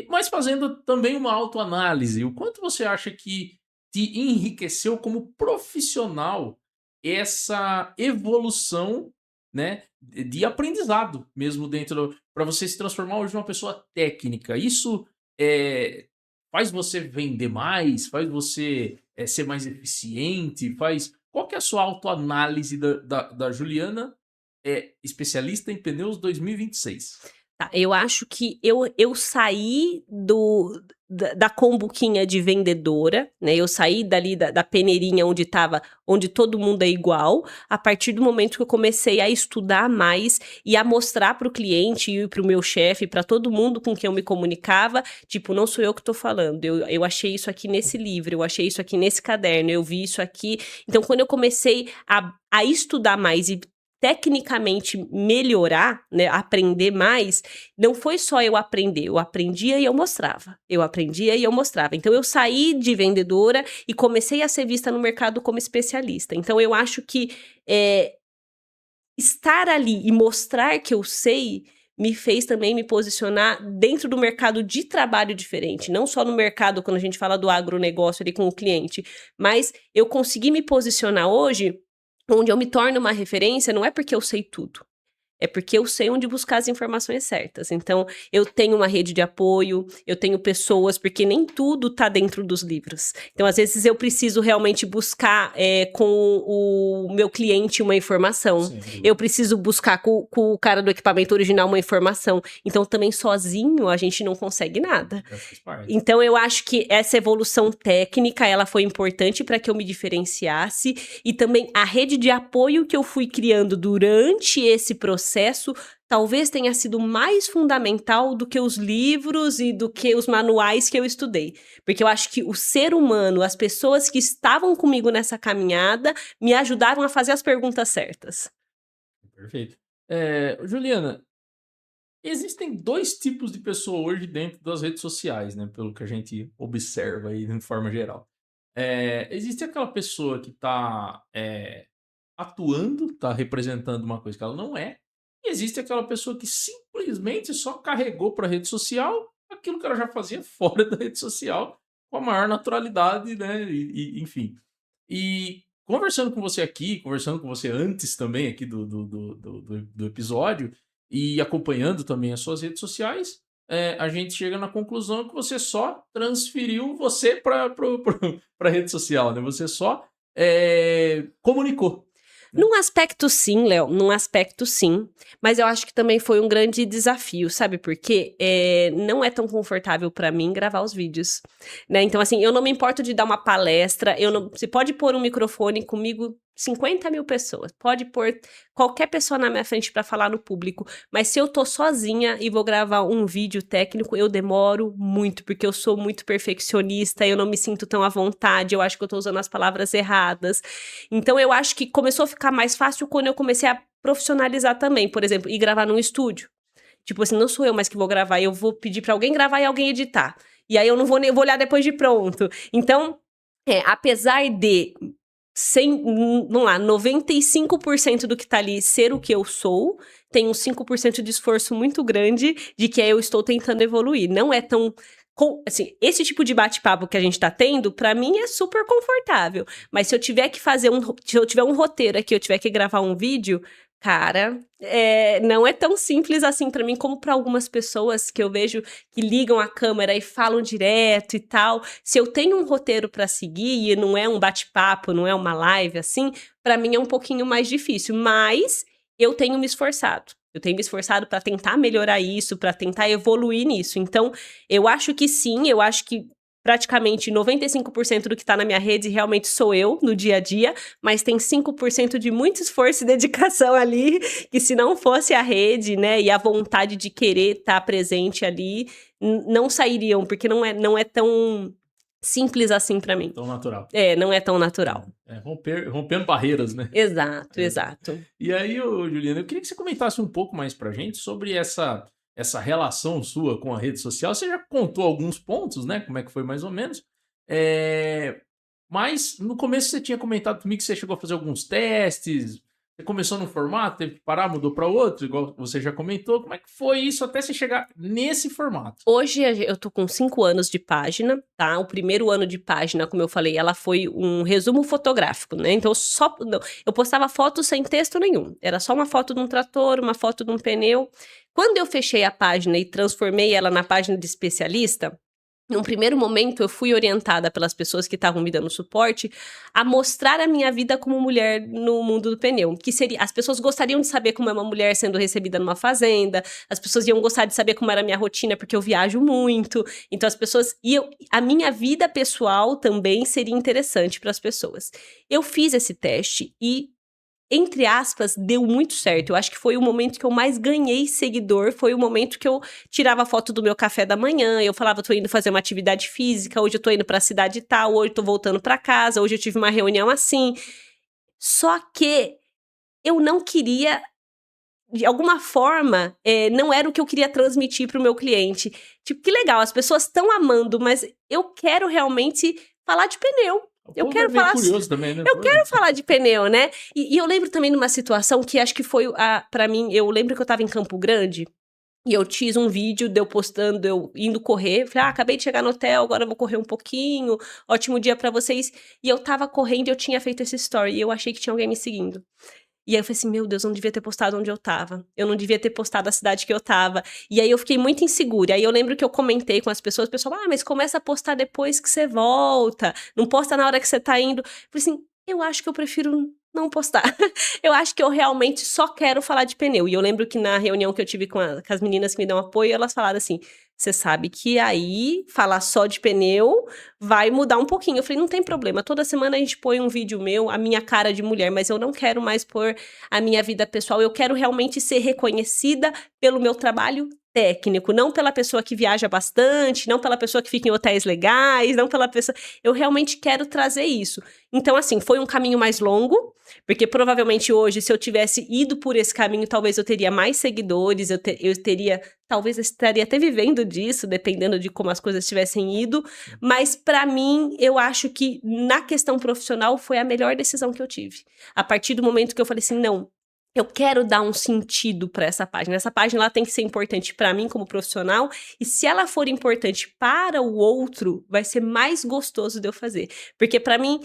Mas fazendo também uma autoanálise, o quanto você acha que te enriqueceu como profissional essa evolução, né, de aprendizado mesmo dentro para você se transformar hoje numa pessoa técnica. Isso faz você vender mais, faz você ser mais eficiente, faz. Qual que é a sua autoanálise da Juliana, especialista em pneus 2026? Tá, eu acho que eu saí da combuquinha de vendedora, né? Eu saí dali da peneirinha onde todo mundo é igual, a partir do momento que eu comecei a estudar mais e a mostrar para o cliente e para o meu chefe, para todo mundo com quem eu me comunicava, tipo, não sou eu que estou falando, eu achei isso aqui nesse livro, eu achei isso aqui nesse caderno, eu vi isso aqui. Então, quando eu comecei a estudar mais e tecnicamente melhorar, né, aprender mais, não foi só eu aprender, eu aprendia e eu mostrava. Eu aprendia e eu mostrava. Então, eu saí de vendedora e comecei a ser vista no mercado como especialista. Então, eu acho que estar ali e mostrar que eu sei me fez também me posicionar dentro do mercado de trabalho diferente, não só no mercado quando a gente fala do agronegócio ali com o cliente, mas eu consegui me posicionar hoje onde eu me torno uma referência, não é porque eu sei tudo. É porque eu sei onde buscar as informações certas. Então, eu tenho uma rede de apoio, eu tenho pessoas, porque nem tudo tá dentro dos livros. Então, às vezes, eu preciso realmente buscar com o meu cliente uma informação. Sim. Eu preciso buscar com o cara do equipamento original uma informação. Então, também sozinho, a gente não consegue nada. Então, eu acho que essa evolução técnica, ela foi importante para que eu me diferenciasse. E também a rede de apoio que eu fui criando durante esse processo, talvez tenha sido mais fundamental do que os livros e do que os manuais que eu estudei. Porque eu acho que o ser humano, as pessoas que estavam comigo nessa caminhada, me ajudaram a fazer as perguntas certas. Perfeito. Juliana, existem 2 tipos de pessoa hoje dentro das redes sociais, né? Pelo que a gente observa aí de forma geral. Existe aquela pessoa que está atuando, está representando uma coisa que ela não é. E existe aquela pessoa que simplesmente só carregou para a rede social aquilo que ela já fazia fora da rede social com a maior naturalidade, né? Enfim. E conversando com você aqui, conversando com você antes também aqui do episódio e acompanhando também as suas redes sociais, a gente chega na conclusão que você só transferiu você para a rede social, né? Você só comunicou. Num aspecto sim, Léo, num aspecto sim, mas eu acho que também foi um grande desafio, sabe por quê? Não é tão confortável pra mim gravar os vídeos, né? Então, assim, eu não me importo de dar uma palestra, você pode pôr um microfone comigo, 50 mil pessoas, pode pôr qualquer pessoa na minha frente pra falar no público, mas se eu tô sozinha e vou gravar um vídeo técnico, eu demoro muito, porque eu sou muito perfeccionista, eu não me sinto tão à vontade, eu acho que eu tô usando as palavras erradas. Então, eu acho que começou a ficar mais fácil quando eu comecei a profissionalizar também, por exemplo, ir gravar num estúdio. Tipo assim, não sou eu mais que vou gravar, eu vou pedir pra alguém gravar e alguém editar. E aí eu não vou nem vou olhar depois de pronto. Então, apesar de vamos lá, 95% do que tá ali ser o que eu sou, tem uns 5% de esforço muito grande de que eu estou tentando evoluir. Não é tão... Assim, esse tipo de bate-papo que a gente tá tendo, pra mim é super confortável. Mas se eu tiver que se eu tiver um roteiro aqui, eu tiver que gravar um vídeo, cara, não é tão simples assim pra mim como pra algumas pessoas que eu vejo que ligam a câmera e falam direto e tal. Se eu tenho um roteiro pra seguir e não é um bate-papo, não é uma live assim, pra mim é um pouquinho mais difícil, mas eu tenho me esforçado. Eu tenho me esforçado para tentar melhorar isso, para tentar evoluir nisso. Então, eu acho que sim, eu acho que praticamente 95% do que tá na minha rede realmente sou eu no dia a dia, mas tem 5% de muito esforço e dedicação ali, que se não fosse a rede, né, e a vontade de querer estar presente ali, não sairiam, porque não é tão simples assim pra mim. Tão natural. Não é tão natural. Rompendo barreiras, né? Exato, exato. E aí, Juliana, eu queria que você comentasse um pouco mais pra gente sobre essa relação sua com a rede social. Você já contou alguns pontos, né? Como é que foi mais ou menos. Mas no começo você tinha comentado comigo que você chegou a fazer alguns testes. Você começou num formato, teve que parar, mudou para outro, igual você já comentou. Como é que foi isso até você chegar nesse formato? Hoje eu tô com 5 anos de página, tá? O primeiro ano de página, como eu falei, ela foi um resumo fotográfico, né? Então, eu postava fotos sem texto nenhum. Era só uma foto de um trator, uma foto de um pneu. Quando eu fechei a página e transformei ela na página de especialista, Num primeiro momento, eu fui orientada pelas pessoas que estavam me dando suporte a mostrar a minha vida como mulher no mundo do pneu. Que seria, as pessoas gostariam de saber como é uma mulher sendo recebida numa fazenda, as pessoas iam gostar de saber como era a minha rotina, porque eu viajo muito. Então, as pessoas iam. A minha vida pessoal também seria interessante para as pessoas. Eu fiz esse teste e, entre aspas, deu muito certo. Eu acho que foi o momento que eu mais ganhei seguidor, foi o momento que eu tirava foto do meu café da manhã, eu falava, tô indo fazer uma atividade física, hoje eu tô indo pra cidade tal, hoje eu tô voltando pra casa, hoje eu tive uma reunião assim. Só que eu não queria, de alguma forma, não era o que eu queria transmitir pro meu cliente. Tipo, que legal, as pessoas estão amando, mas eu quero realmente falar de pneu. Eu quero falar. Curioso também, né? Eu quero falar de pneu, né? E eu lembro também de uma situação que acho que foi pra mim. Eu lembro que eu tava em Campo Grande e eu fiz um vídeo de eu postando, eu indo correr. Falei, acabei de chegar no hotel, agora eu vou correr um pouquinho. Ótimo dia pra vocês. E eu tava correndo e eu tinha feito esse story. E eu achei que tinha alguém me seguindo. E aí eu falei assim, meu Deus, eu não devia ter postado onde eu tava. Eu não devia ter postado a cidade que eu tava. E aí eu fiquei muito insegura. Aí eu lembro que eu comentei com as pessoas, o pessoal, mas começa a postar depois que você volta. Não posta na hora que você tá indo. Eu falei assim, eu acho que eu prefiro não postar. Eu acho que eu realmente só quero falar de pneu. E eu lembro que na reunião que eu tive com as meninas que me dão apoio, elas falaram assim, você sabe que aí falar só de pneu vai mudar um pouquinho. Eu falei, não tem problema, toda semana a gente põe um vídeo meu, a minha cara de mulher, mas eu não quero mais pôr a minha vida pessoal, eu quero realmente ser reconhecida pelo meu trabalho técnico, não pela pessoa que viaja bastante, não pela pessoa que fica em hotéis legais, não pela pessoa... Eu realmente quero trazer isso. Então, assim, foi um caminho mais longo, porque provavelmente hoje, se eu tivesse ido por esse caminho, talvez eu teria mais seguidores, eu teria... Talvez eu estaria até vivendo disso, dependendo de como as coisas tivessem ido. Mas, pra mim, eu acho que na questão profissional foi a melhor decisão que eu tive. A partir do momento que eu falei assim, não, eu quero dar um sentido para essa página. Essa página ela tem que ser importante para mim como profissional. E se ela for importante para o outro, vai ser mais gostoso de eu fazer. Porque para mim,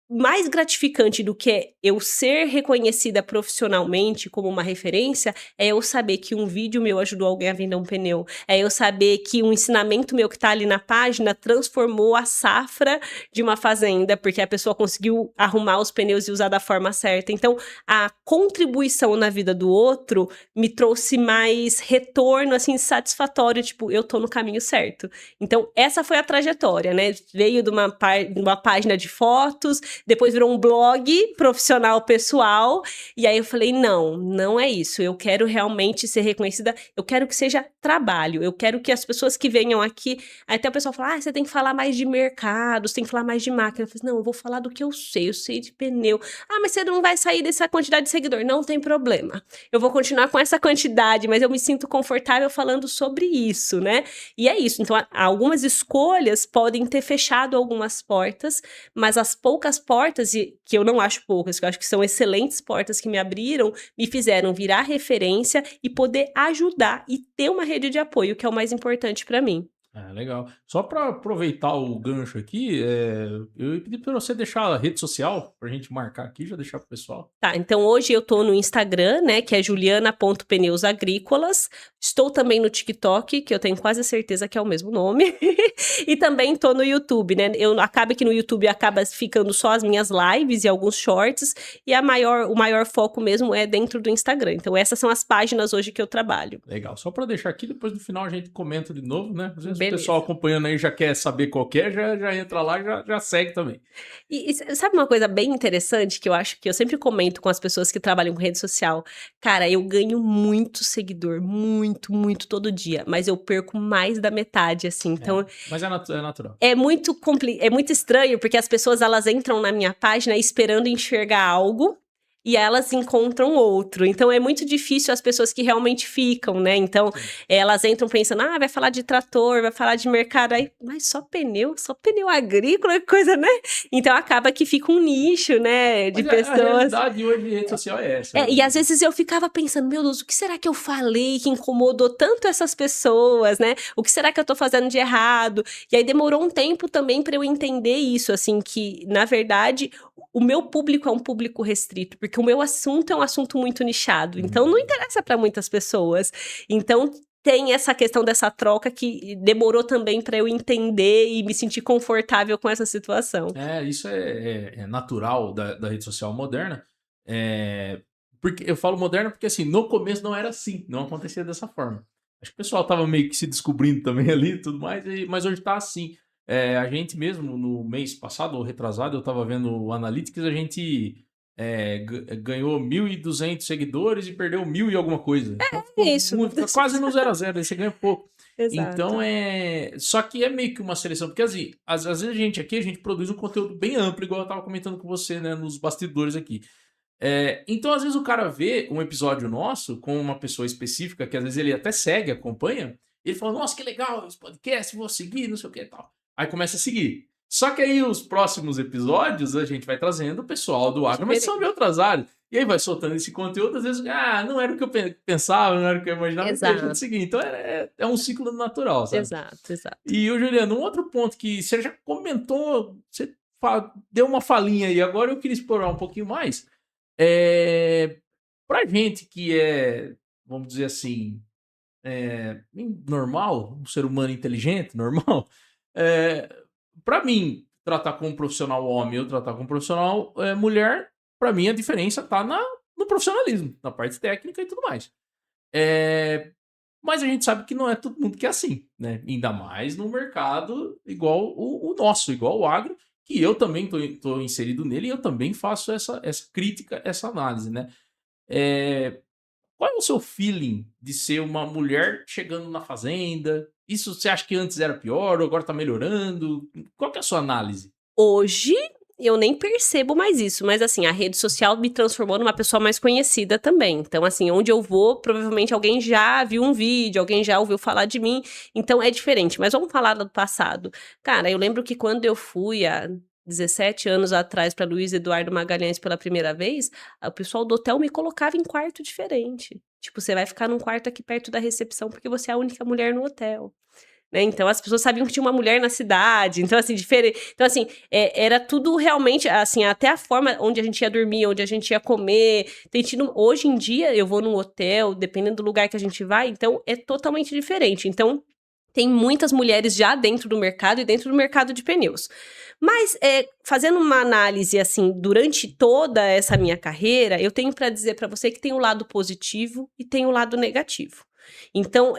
mais gratificante do que eu ser reconhecida profissionalmente como uma referência é eu saber que um vídeo meu ajudou alguém a vender um pneu. É eu saber que um ensinamento meu que tá ali na página transformou a safra de uma fazenda, porque a pessoa conseguiu arrumar os pneus e usar da forma certa. Então, a contribuição na vida do outro me trouxe mais retorno, assim, satisfatório, tipo, eu tô no caminho certo. Então, essa foi a trajetória, né? Veio de uma página de fotos, depois virou um blog profissional pessoal, e aí eu falei, não é isso, eu quero realmente ser reconhecida, eu quero que seja trabalho, eu quero que as pessoas que venham aqui, aí até o pessoal fala, você tem que falar mais de mercado, você tem que falar mais de máquina, eu falei, não, eu vou falar do que eu sei de pneu, mas você não vai sair dessa quantidade de seguidor, não tem problema, eu vou continuar com essa quantidade, mas eu me sinto confortável falando sobre isso, né, e é isso, então algumas escolhas podem ter fechado algumas portas, mas as poucas portas, que eu não acho poucas, que eu acho que são excelentes portas que me abriram, me fizeram virar referência e poder ajudar e ter uma rede de apoio, que é o mais importante para mim. Legal. Só para aproveitar o gancho aqui, eu ia pedir para você deixar a rede social, para a gente marcar aqui, já deixar para o pessoal. Tá, então hoje eu tô no Instagram, né, que é juliana.pneusagrícolas. Estou também no TikTok, que eu tenho quase certeza que é o mesmo nome. E também tô no YouTube, né? Acaba que no YouTube acaba ficando só as minhas lives e alguns shorts. E o maior foco mesmo é dentro do Instagram. Então essas são as páginas hoje que eu trabalho. Legal. Só para deixar aqui, depois no final a gente comenta de novo, né? Às vezes Beleza. o pessoal acompanhando aí já quer saber qual que é, já entra lá e já segue também. E sabe uma coisa bem interessante que eu acho que eu sempre comento com as pessoas que trabalham com rede social? Cara, eu ganho muito seguidor, muito todo dia, mas eu perco mais da metade, assim, então... Mas é natural. É muito estranho, porque as pessoas, elas entram na minha página esperando enxergar algo, e elas encontram outro. Então, é muito difícil as pessoas que realmente ficam, né? Então, elas entram pensando, vai falar de trator, vai falar de mercado, aí, mas só pneu agrícola, que coisa, né? Então, acaba que fica um nicho, né, de pessoas. A realidade hoje de rede social é essa. E às vezes eu ficava pensando, meu Deus, o que será que eu falei que incomodou tanto essas pessoas, né? O que será que eu tô fazendo de errado? E aí demorou um tempo também para eu entender isso, assim, que, na verdade, o meu público é um público restrito, porque o meu assunto é um assunto muito nichado, então não interessa para muitas pessoas. Então, tem essa questão dessa troca que demorou também para eu entender e me sentir confortável com essa situação. Isso é natural da rede social moderna. Porque eu falo moderna porque, assim, no começo não era assim, não acontecia dessa forma. Acho que o pessoal tava meio que se descobrindo também ali e tudo mais, mas hoje tá assim. A gente mesmo, no mês passado ou retrasado, eu tava vendo o Analytics, a gente ganhou 1.200 seguidores e perdeu 1.000 e alguma coisa. Então ficou Isso. fica quase no 0 a 0, aí você ganha pouco. Então Exato. só que é meio que uma seleção, porque assim, às vezes a gente produz um conteúdo bem amplo, igual eu tava comentando com você, né, nos bastidores aqui. Então, às vezes, o cara vê um episódio nosso com uma pessoa específica, que às vezes ele até segue, acompanha, e ele fala, nossa, que legal esse podcast, vou seguir, não sei o que e tal. Aí começa a seguir. Só que aí os próximos episódios a gente vai trazendo o pessoal do agro, mas são de outras áreas. E aí vai soltando esse conteúdo, às vezes, não era o que eu pensava, não era o que eu imaginava, e deixa de seguir. Então é um ciclo natural, sabe? Exato. E, Juliano, um outro ponto que você já comentou, você deu uma falinha aí, agora eu queria explorar um pouquinho mais. Pra gente que vamos dizer assim, normal, um ser humano inteligente, normal, pra mim, tratar como profissional homem ou tratar como profissional mulher, pra mim a diferença tá no profissionalismo, na parte técnica e tudo mais. Mas a gente sabe que não é todo mundo que é assim, né? Ainda mais no mercado igual o nosso, igual o agro, que eu também tô inserido nele e eu também faço essa crítica, essa análise, né? Qual é o seu feeling de ser uma mulher chegando na fazenda? Isso você acha que antes era pior ou agora tá melhorando? Qual que é a sua análise? Hoje, eu nem percebo mais isso, mas assim, a rede social me transformou numa pessoa mais conhecida também. Então, assim, onde eu vou, provavelmente alguém já viu um vídeo, alguém já ouviu falar de mim, então é diferente. Mas vamos falar do passado. Cara, eu lembro que quando eu fui há 17 anos atrás para Luiz Eduardo Magalhães pela primeira vez, o pessoal do hotel me colocava em quarto diferente. Tipo, você vai ficar num quarto aqui perto da recepção porque você é a única mulher no hotel. Né, então as pessoas sabiam que tinha uma mulher na cidade, então assim, diferente. Então assim, era tudo realmente, assim, até a forma onde a gente ia dormir, onde a gente ia comer, hoje em dia eu vou num hotel, dependendo do lugar que a gente vai, então é totalmente diferente. Então tem muitas mulheres já dentro do mercado e dentro do mercado de pneus. Mas, fazendo uma análise, assim, durante toda essa minha carreira, eu tenho para dizer para você que tem um lado positivo e tem um lado negativo. Então,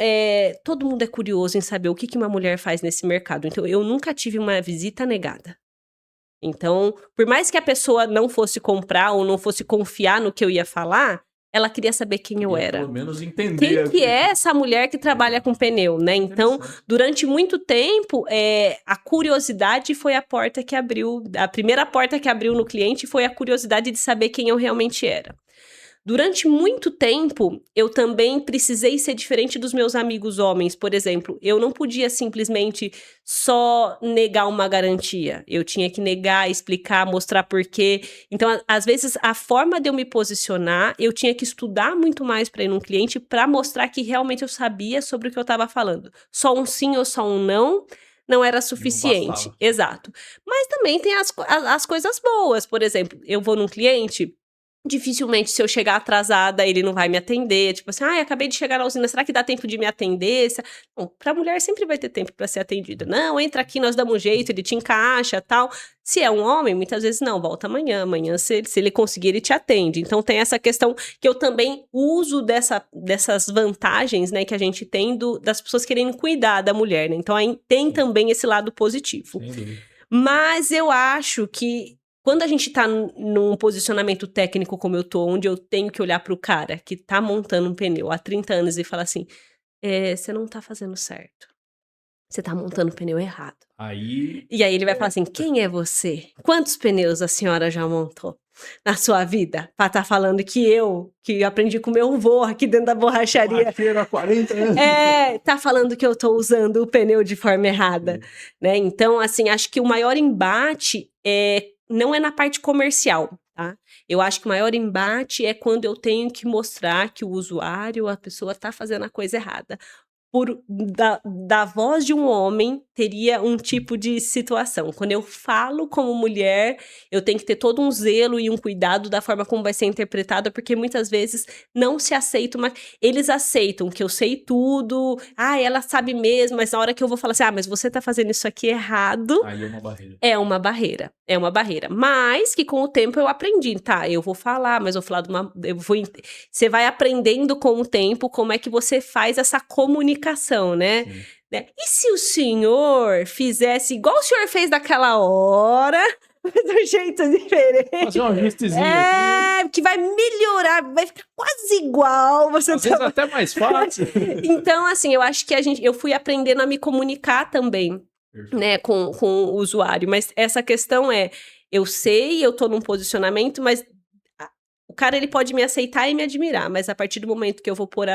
todo mundo é curioso em saber o que uma mulher faz nesse mercado. Então, eu nunca tive uma visita negada. Então, por mais que a pessoa não fosse comprar ou não fosse confiar no que eu ia falar, ela queria saber quem eu era. Pelo menos entender. Quem que é essa mulher que trabalha com pneu, né? Então, durante muito tempo, a curiosidade foi a porta que abriu, a primeira porta que abriu no cliente foi a curiosidade de saber quem eu realmente era. Durante muito tempo, eu também precisei ser diferente dos meus amigos homens. Por exemplo, eu não podia simplesmente só negar uma garantia. Eu tinha que negar, explicar, mostrar por quê. Então, às vezes, a forma de eu me posicionar, eu tinha que estudar muito mais para ir num cliente para mostrar que realmente eu sabia sobre o que eu estava falando. Só um sim ou só um não era suficiente. Exato. Mas também tem as coisas boas. Por exemplo, eu vou num cliente... Dificilmente, se eu chegar atrasada, ele não vai me atender. Tipo assim, acabei de chegar na usina, será que dá tempo de me atender? Bom, pra mulher sempre vai ter tempo para ser atendida. Não, entra aqui, nós damos um jeito, ele te encaixa, tal. Se é um homem, muitas vezes não, volta amanhã, se ele conseguir, ele te atende. Então tem essa questão que eu também uso dessas vantagens, né, que a gente tem das pessoas querendo cuidar da mulher, né? Então aí tem também esse lado positivo. Mas eu acho que quando a gente tá num posicionamento técnico como eu tô, onde eu tenho que olhar pro cara que tá montando um pneu há 30 anos e falar assim, você não tá fazendo certo. Você tá montando o pneu errado. E aí ele vai falar assim, quem é você? Quantos pneus a senhora já montou na sua vida? Pra tá falando que aprendi com meu avô aqui dentro da borracharia. Há 40 anos. Tá falando que eu tô usando o pneu de forma errada. Né? Então, assim, acho que o maior embate não é na parte comercial, tá? Eu acho que o maior embate é quando eu tenho que mostrar que o usuário, a pessoa tá fazendo a coisa errada. da voz de um homem, teria um tipo de situação. Quando eu falo como mulher, eu tenho que ter todo um zelo e um cuidado da forma como vai ser interpretada, porque muitas vezes não se aceita, mas eles aceitam que eu sei tudo, ela sabe mesmo, mas na hora que eu vou falar assim, mas você tá fazendo isso aqui errado... Aí é uma barreira. É uma barreira. Mas que com o tempo eu aprendi, tá? Eu vou falar, mas eu vou falar você vai aprendendo com o tempo como é que você faz essa comunicação, né? E se o senhor fizesse igual o senhor fez naquela hora, de um jeito diferente? Fazer um ajustezinho aqui. Que vai melhorar, vai ficar quase igual. Às vezes até mais fácil. Então, assim, eu acho que eu fui aprendendo a me comunicar também, né, com o usuário. Mas essa questão eu sei, eu tô num posicionamento, mas o cara, ele pode me aceitar e me admirar, mas a partir do momento que eu vou pôr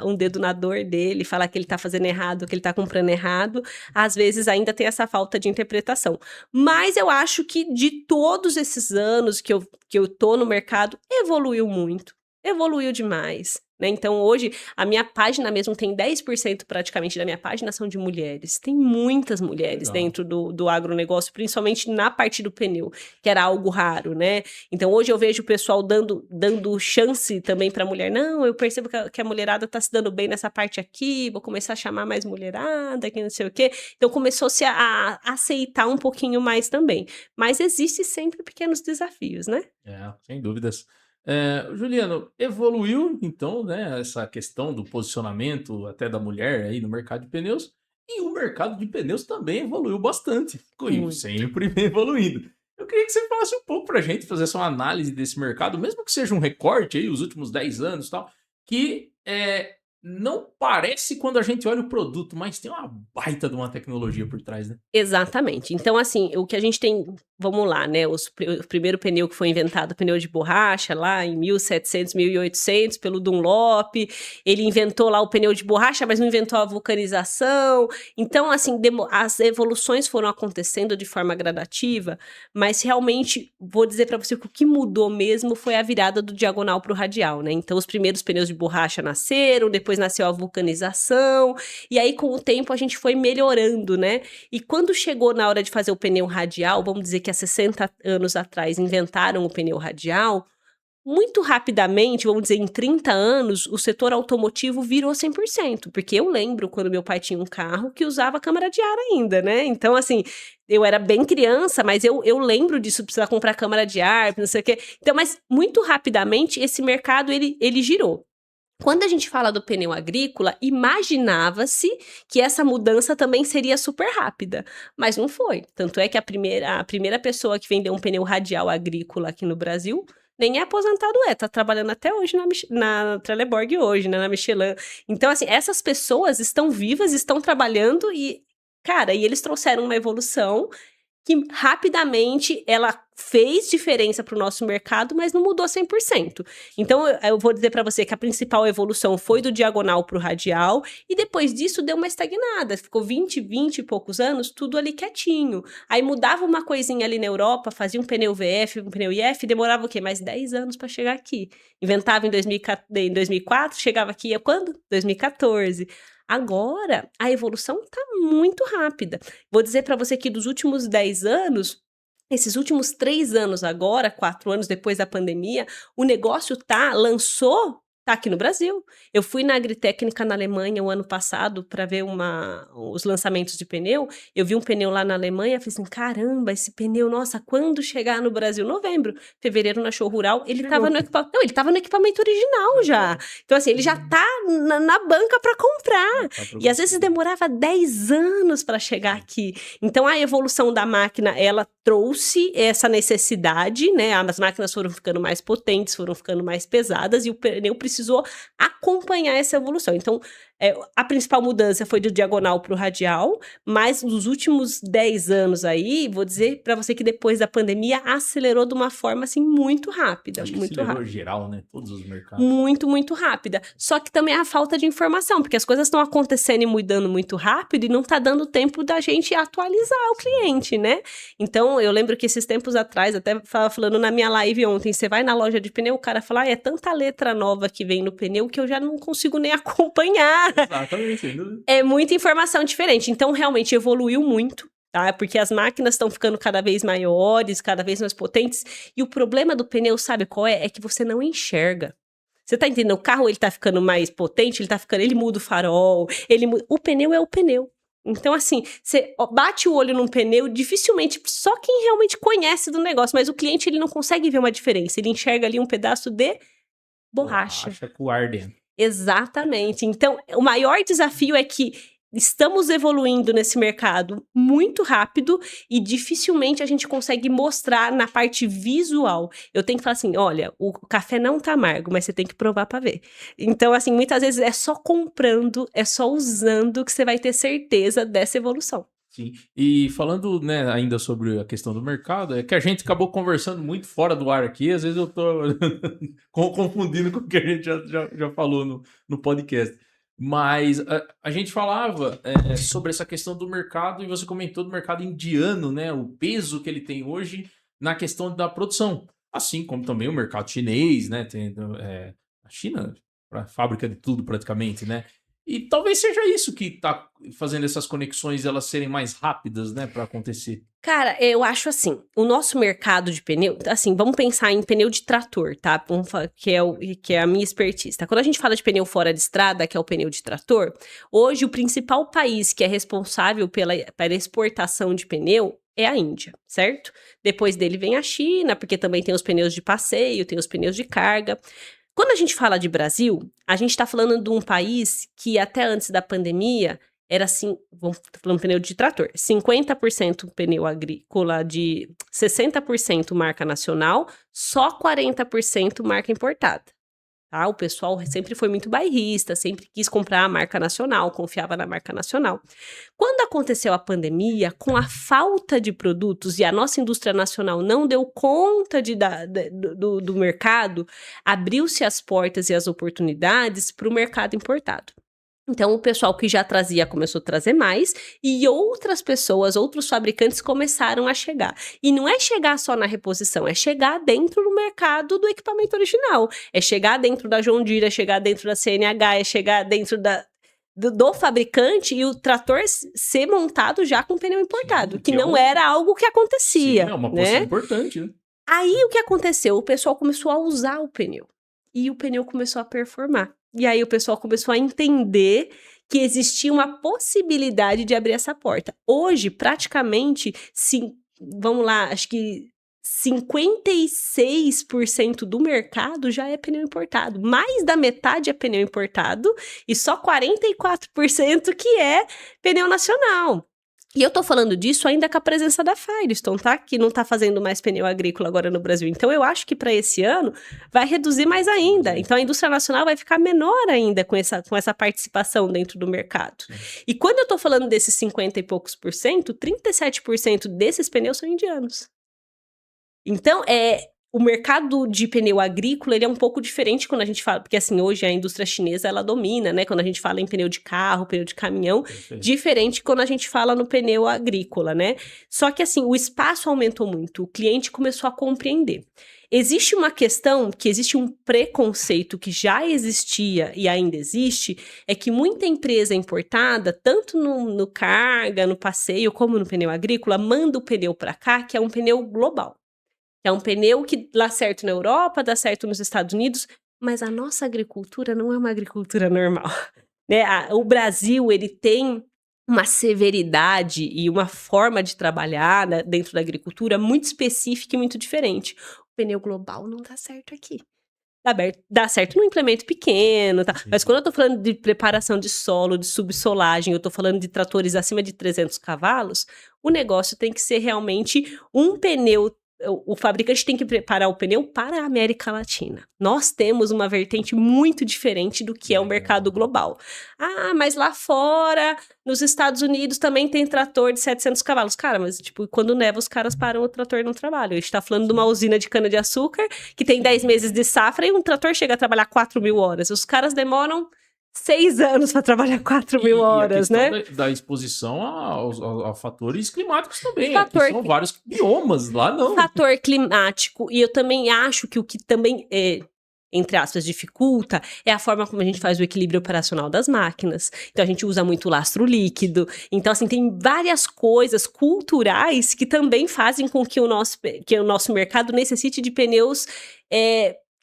um dedo na dor dele, falar que ele tá fazendo errado, que ele tá comprando errado, às vezes ainda tem essa falta de interpretação. Mas eu acho que de todos esses anos que eu tô no mercado, evoluiu muito, evoluiu demais. Né? Então, hoje, a minha página mesmo tem 10% praticamente da minha página são de mulheres. Tem muitas mulheres dentro do agronegócio, principalmente na parte do pneu, que era algo raro, né? Então, hoje eu vejo o pessoal dando chance também para a mulher. Não, eu percebo que a mulherada está se dando bem nessa parte aqui, vou começar a chamar mais mulherada, que não sei o quê. Então, começou-se a aceitar um pouquinho mais também. Mas existe sempre pequenos desafios, né? Sem dúvidas. Juliano, evoluiu, então, né, essa questão do posicionamento até da mulher aí no mercado de pneus, e o mercado de pneus também evoluiu bastante, sempre evoluindo. Eu queria que você falasse um pouco pra gente, fazer essa análise desse mercado, mesmo que seja um recorte aí, os últimos 10 anos e tal, que não parece quando a gente olha o produto, mas tem uma baita de uma tecnologia por trás, né? Exatamente. Então, assim, o que a gente tem, vamos lá, né, o primeiro pneu que foi inventado, o pneu de borracha, lá em 1700, 1800, pelo Dunlop, ele inventou lá o pneu de borracha, mas não inventou a vulcanização. Então, assim, as evoluções foram acontecendo de forma gradativa, mas realmente, vou dizer para você que o que mudou mesmo foi a virada do diagonal para o radial, né? Então, os primeiros pneus de borracha nasceram, depois nasceu a vulcanização, e aí com o tempo a gente foi melhorando, né? E quando chegou na hora de fazer o pneu radial, vamos dizer que há 60 anos atrás inventaram o pneu radial, muito rapidamente, vamos dizer em 30 anos, o setor automotivo virou 100%, porque eu lembro quando meu pai tinha um carro que usava câmara de ar ainda, né? Então, assim, eu era bem criança, mas eu lembro disso, precisar comprar câmara de ar, não sei o quê. Então, mas muito rapidamente esse mercado, ele girou. Quando a gente fala do pneu agrícola, imaginava-se que essa mudança também seria super rápida, mas não foi. Tanto é que a primeira pessoa que vendeu um pneu radial agrícola aqui no Brasil nem é aposentado, tá trabalhando até hoje na Trelleborg hoje, né, na Michelin. Então, assim, essas pessoas estão vivas, estão trabalhando e, cara, e eles trouxeram uma evolução que rapidamente ela fez diferença para o nosso mercado, mas não mudou 100%. Então, eu vou dizer para você que a principal evolução foi do diagonal para o radial, e depois disso deu uma estagnada, ficou 20 e poucos anos, tudo ali quietinho. Aí mudava uma coisinha ali na Europa, fazia um pneu VF, um pneu IF, demorava o quê? Mais 10 anos para chegar aqui. Inventava em 2004, chegava aqui quando? 2014. Agora, a evolução está muito rápida. Vou dizer para você que dos últimos 10 anos, esses últimos 3 anos agora, 4 anos depois da pandemia, o negócio lançou aqui no Brasil. Eu fui na Agritécnica na Alemanha o ano passado para ver os lançamentos de pneu. Eu vi um pneu lá na Alemanha, falei assim, caramba, esse pneu, nossa, quando chegar no Brasil? Novembro, fevereiro na Show Rural, ele estava no equipamento. Não, ele estava no equipamento original já. Então, assim, ele já tá na banca para comprar. E às vezes demorava 10 anos para chegar aqui. Então, a evolução da máquina, ela trouxe essa necessidade, né? As máquinas foram ficando mais potentes, foram ficando mais pesadas, e o pneu precisou acompanhar essa evolução. Então, a principal mudança foi do diagonal para o radial, mas nos últimos 10 anos aí, vou dizer para você que depois da pandemia acelerou de uma forma assim muito rápida. Acho que muito acelerou rápida. Geral, né? Todos os mercados. Muito, muito rápida. Só que também é a falta de informação, porque as coisas estão acontecendo e mudando muito rápido e não está dando tempo da gente atualizar o cliente, né? Então, eu lembro que esses tempos atrás, até estava falando na minha live ontem, você vai na loja de pneu, o cara fala, é tanta letra nova que vem no pneu que eu já não consigo nem acompanhar. Exatamente, sem dúvida. É muita informação diferente. Então, realmente, evoluiu muito, tá? Porque as máquinas estão ficando cada vez maiores, cada vez mais potentes. E o problema do pneu, sabe qual é? É que você não enxerga. Você tá entendendo? O carro, ele tá ficando mais potente, ele muda o farol, o pneu é o pneu. Então, assim, você bate o olho num pneu, dificilmente, só quem realmente conhece do negócio, mas o cliente, ele não consegue ver uma diferença. Ele enxerga ali um pedaço de borracha. Borracha com ar dentro. Exatamente. Então, o maior desafio é que estamos evoluindo nesse mercado muito rápido e dificilmente a gente consegue mostrar na parte visual. Eu tenho que falar assim, olha, o café não tá amargo, mas você tem que provar para ver. Então, assim, muitas vezes é só comprando, é só usando que você vai ter certeza dessa evolução. Sim. E falando, né, ainda sobre a questão do mercado, é que a gente acabou conversando muito fora do ar aqui, às vezes eu tô confundindo com o que a gente já falou no podcast. Mas a gente falava sobre essa questão do mercado e você comentou do mercado indiano, né? O peso que ele tem hoje na questão da produção. Assim como também o mercado chinês, né? Tem a China, a fábrica de tudo praticamente, né? E talvez seja isso que tá fazendo essas conexões elas serem mais rápidas, né, para acontecer. Cara, eu acho assim, o nosso mercado de pneu, assim, vamos pensar em pneu de trator, tá? Que é a minha expertise, tá? Quando a gente fala de pneu fora de estrada, que é o pneu de trator, hoje o principal país que é responsável pela exportação de pneu é a Índia, certo? Depois dele vem a China, porque também tem os pneus de passeio, tem os pneus de carga. Quando a gente fala de Brasil, a gente está falando de um país que até antes da pandemia era assim, vamos falando pneu de trator, 50% pneu agrícola, de 60% marca nacional, só 40% marca importada. Tá? O pessoal sempre foi muito bairrista, sempre quis comprar a marca nacional, confiava na marca nacional. Quando aconteceu a pandemia, com a falta de produtos e a nossa indústria nacional não deu conta do mercado, abriu-se as portas e as oportunidades para o mercado importado. Então, o pessoal que já trazia começou a trazer mais e outras pessoas, outros fabricantes começaram a chegar. E não é chegar só na reposição, é chegar dentro do mercado do equipamento original. É chegar dentro da John Deere, é chegar dentro da CNH, é chegar dentro do fabricante e o trator ser montado já com pneu importado, que não era algo que acontecia. Sim, é uma posição importante, né? Aí, o que aconteceu? O pessoal começou a usar o pneu. E o pneu começou a performar. E aí o pessoal começou a entender que existia uma possibilidade de abrir essa porta. Hoje, praticamente, vamos lá, acho que 56% do mercado já é pneu importado. Mais da metade é pneu importado e só 44% que é pneu nacional. E eu tô falando disso ainda com a presença da Firestone, tá? Que não tá fazendo mais pneu agrícola agora no Brasil. Então, eu acho que para esse ano vai reduzir mais ainda. Então, a indústria nacional vai ficar menor ainda com essa participação dentro do mercado. E quando eu tô falando desses 50 e poucos por cento, 37% desses pneus são indianos. Então, o mercado de pneu agrícola, ele é um pouco diferente quando a gente fala, porque assim, hoje a indústria chinesa, ela domina, né, quando a gente fala em pneu de carro, pneu de caminhão, diferente quando a gente fala no pneu agrícola, né? Só que assim, o espaço aumentou muito, o cliente começou a compreender. Existe uma questão, que existe um preconceito que já existia e ainda existe, é que muita empresa importada, tanto no carga, no passeio, como no pneu agrícola, manda o pneu para cá, que é um pneu global. É um pneu que dá certo na Europa, dá certo nos Estados Unidos, mas a nossa agricultura não é uma agricultura normal, né? O Brasil, ele tem uma severidade e uma forma de trabalhar dentro da agricultura muito específica e muito diferente. O pneu global não dá certo aqui. Dá certo num implemento pequeno, tá? Mas quando eu tô falando de preparação de solo, de subsolagem, eu tô falando de tratores acima de 300 cavalos, o negócio tem que ser realmente um pneu. O fabricante tem que preparar o pneu para a América Latina. Nós temos uma vertente muito diferente do que é o mercado global. Ah, mas lá fora, nos Estados Unidos, também tem trator de 700 cavalos. Cara, mas tipo, quando neva, os caras param o trator no trabalho. A gente tá falando de uma usina de cana-de-açúcar que tem 10 meses de safra e um trator chega a trabalhar 4.000 horas. Os caras demoram 6 anos para trabalhar 4.000 horas, né? Da exposição a fatores climáticos também. São vários biomas, lá não. Fator climático. E eu também acho que o que também entre aspas, dificulta, é a forma como a gente faz o equilíbrio operacional das máquinas. Então, a gente usa muito lastro líquido. Então, assim, tem várias coisas culturais que também fazem com que o nosso mercado necessite de pneus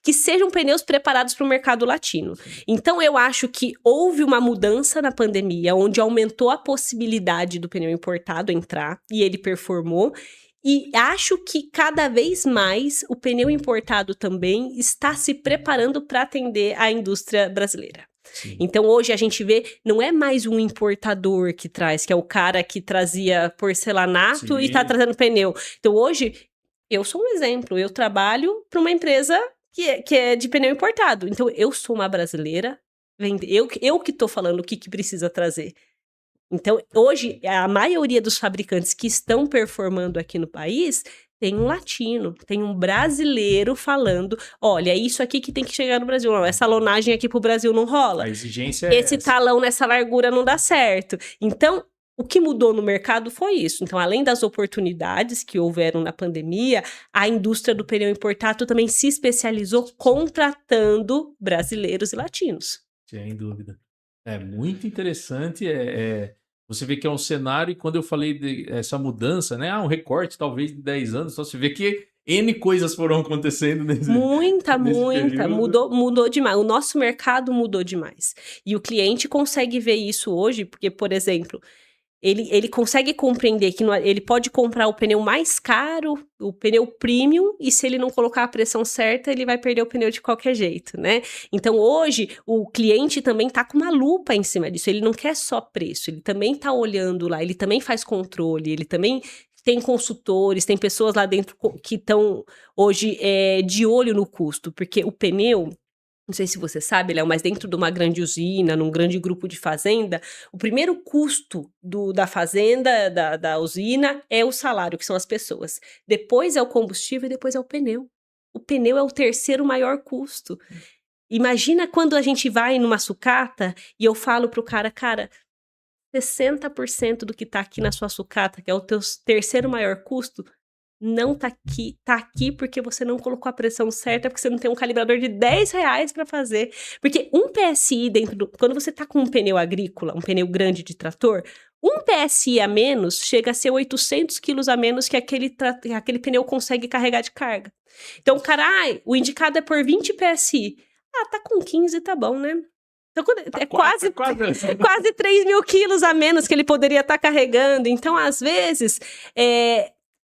que sejam pneus preparados para o mercado latino. Então, eu acho que houve uma mudança na pandemia, onde aumentou a possibilidade do pneu importado entrar, e ele performou. E acho que cada vez mais o pneu importado também está se preparando para atender a indústria brasileira. Sim. Então, hoje a gente vê, não é mais um importador que traz, que é o cara que trazia porcelanato e está trazendo pneu. Então, hoje, eu sou um exemplo, eu trabalho para uma empresa que é de pneu importado. Então, eu sou uma brasileira, eu que estou falando o que precisa trazer. Então, hoje, a maioria dos fabricantes que estão performando aqui no país tem um latino, tem um brasileiro falando, olha, é isso aqui que tem que chegar no Brasil. Não, essa lonagem aqui pro Brasil não rola. A exigência é esse talão nessa largura não dá certo. Então, o que mudou no mercado foi isso. Então, além das oportunidades que houveram na pandemia, a indústria do pneu importado também se especializou contratando brasileiros e latinos. Sem dúvida. É muito interessante. Você vê que é um cenário, e quando eu falei dessa mudança, né? Um recorte talvez de 10 anos, só você vê que N coisas foram acontecendo nesse Muita. período. Mudou demais. O nosso mercado mudou demais. E o cliente consegue ver isso hoje, porque, por exemplo, ele consegue compreender que ele pode comprar o pneu mais caro, o pneu premium, e se ele não colocar a pressão certa, ele vai perder o pneu de qualquer jeito, né? Então, hoje, o cliente também tá com uma lupa em cima disso. Ele não quer só preço, ele também tá olhando lá, ele também faz controle, ele também tem consultores, tem pessoas lá dentro que estão hoje de olho no custo, porque o pneu... Não sei se você sabe, Léo, mas dentro de uma grande usina, num grande grupo de fazenda, o primeiro custo da fazenda, da usina, é o salário, que são as pessoas. Depois é o combustível e depois é o pneu. O pneu é o terceiro maior custo. Imagina quando a gente vai numa sucata e eu falo pro cara, 60% do que tá aqui na sua sucata, que é o teu terceiro maior custo, não tá aqui porque você não colocou a pressão certa, porque você não tem um calibrador de R$10 para fazer. Porque um PSI quando você tá com um pneu agrícola, um pneu grande de trator, um PSI a menos chega a ser 800 quilos a menos que aquele pneu consegue carregar de carga. Então, cara, o indicado é por 20 PSI. Tá com 15, tá bom, né? Então, quase 3 mil quilos a menos que ele poderia estar carregando. Então, às vezes,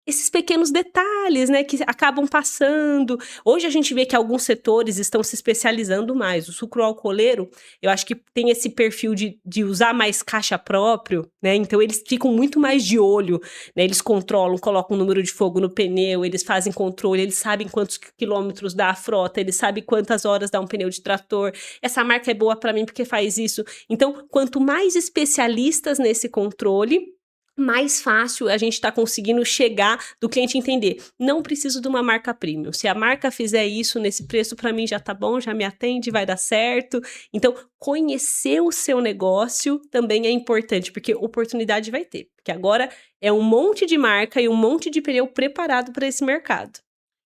esses pequenos detalhes, né, que acabam passando. Hoje a gente vê que alguns setores estão se especializando mais. O sucroalcooleiro, eu acho que tem esse perfil de usar mais caixa próprio, né, então eles ficam muito mais de olho, né, eles controlam, colocam o número de fogo no pneu, eles fazem controle, eles sabem quantos quilômetros dá a frota, eles sabem quantas horas dá um pneu de trator. Essa marca é boa para mim porque faz isso. Então, quanto mais especialistas nesse controle, mais fácil a gente está conseguindo chegar do cliente entender. Não preciso de uma marca premium. Se a marca fizer isso nesse preço, para mim já tá bom, já me atende, vai dar certo. Então, conhecer o seu negócio também é importante, porque oportunidade vai ter. Porque agora é um monte de marca e um monte de pneu preparado para esse mercado.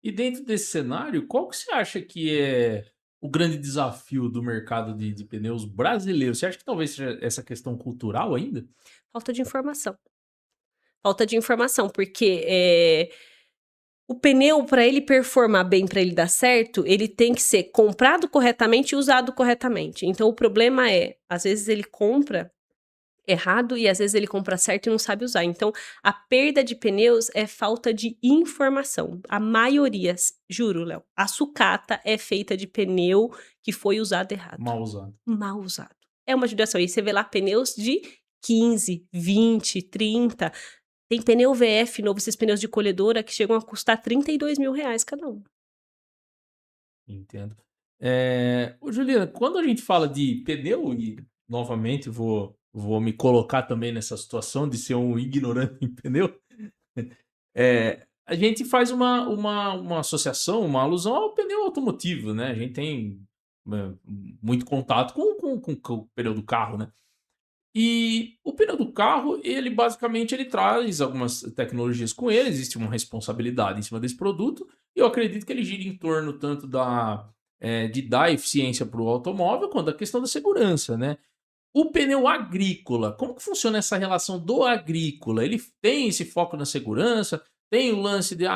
E dentro desse cenário, qual que você acha que é o grande desafio do mercado de pneus brasileiro? Você acha que talvez seja essa questão cultural ainda? Falta de informação. Porque o pneu, para ele performar bem, para ele dar certo, ele tem que ser comprado corretamente e usado corretamente. Então, o problema às vezes ele compra errado e às vezes ele compra certo e não sabe usar. Então, a perda de pneus é falta de informação. A maioria, juro, Léo, a sucata é feita de pneu que foi usado errado. Mal usado. Mal usado. É uma judiação. E você vê lá pneus de 15, 20, 30... Tem pneu VF novo, esses pneus de colhedora, que chegam a custar R$32 mil cada um. Entendo. Juliana, quando a gente fala de pneu, e novamente vou me colocar também nessa situação de ser um ignorante em pneu, a gente faz uma associação, uma alusão ao pneu automotivo, né? A gente tem muito contato com o pneu do carro, né? E o pneu do carro, ele basicamente traz algumas tecnologias com ele, existe uma responsabilidade em cima desse produto, e eu acredito que ele gira em torno tanto da de dar eficiência para o automóvel, quanto a questão da segurança, né? O pneu agrícola, como que funciona essa relação do agrícola? Ele tem esse foco na segurança? Tem o lance de,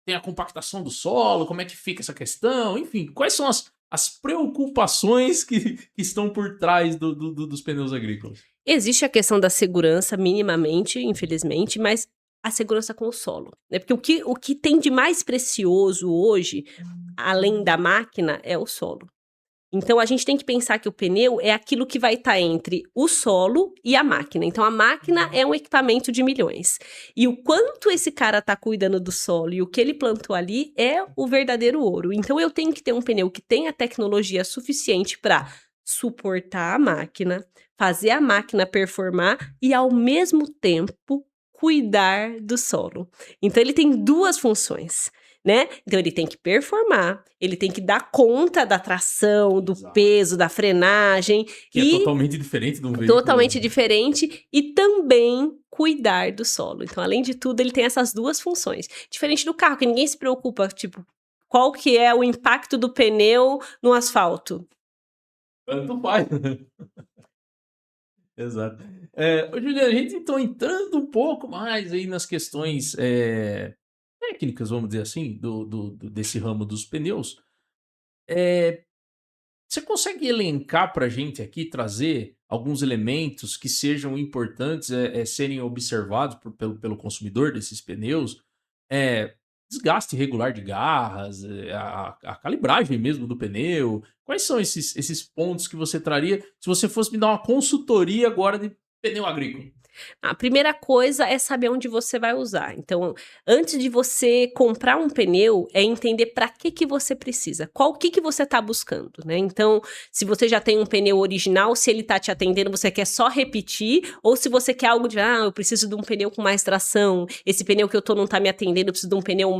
tem a compactação do solo, como é que fica essa questão? Enfim, quais são as preocupações que estão por trás dos pneus agrícolas? Existe a questão da segurança minimamente, infelizmente, mas a segurança com o solo, né, porque o que tem de mais precioso hoje, além da máquina, é o solo. Então a gente tem que pensar que o pneu é aquilo que vai estar entre o solo e a máquina. Então a máquina é um equipamento de milhões. E o quanto esse cara está cuidando do solo e o que ele plantou ali é o verdadeiro ouro. Então eu tenho que ter um pneu que tenha tecnologia suficiente para suportar a máquina, fazer a máquina performar e ao mesmo tempo cuidar do solo. Então ele tem duas funções, né? Então ele tem que performar, ele tem que dar conta da tração, do Exato. peso, da frenagem. Que é e totalmente diferente de um veículo. totalmente diferente e também cuidar do solo. Então, além de tudo, ele tem essas duas funções. Diferente do carro, que ninguém se preocupa, tipo, qual que é o impacto do pneu no asfalto? Tanto faz. Exato. Ô, Juliana, a gente então entrando um pouco mais aí nas questões técnicas, vamos dizer assim, desse ramo dos pneus. Você consegue elencar para a gente aqui, trazer alguns elementos que sejam importantes serem observados pelo consumidor desses pneus? É, desgaste regular de garras, a calibragem mesmo do pneu. Quais são esses pontos que você traria se você fosse me dar uma consultoria agora de pneu agrícola? A primeira coisa é saber onde você vai usar. Então, antes de você comprar um pneu, é entender para que você precisa. Qual que você está buscando, né? Então, se você já tem um pneu original, se ele está te atendendo, você quer só repetir, ou se você quer algo de, eu preciso de um pneu com mais tração, esse pneu que eu tô não está me atendendo, eu preciso de um pneu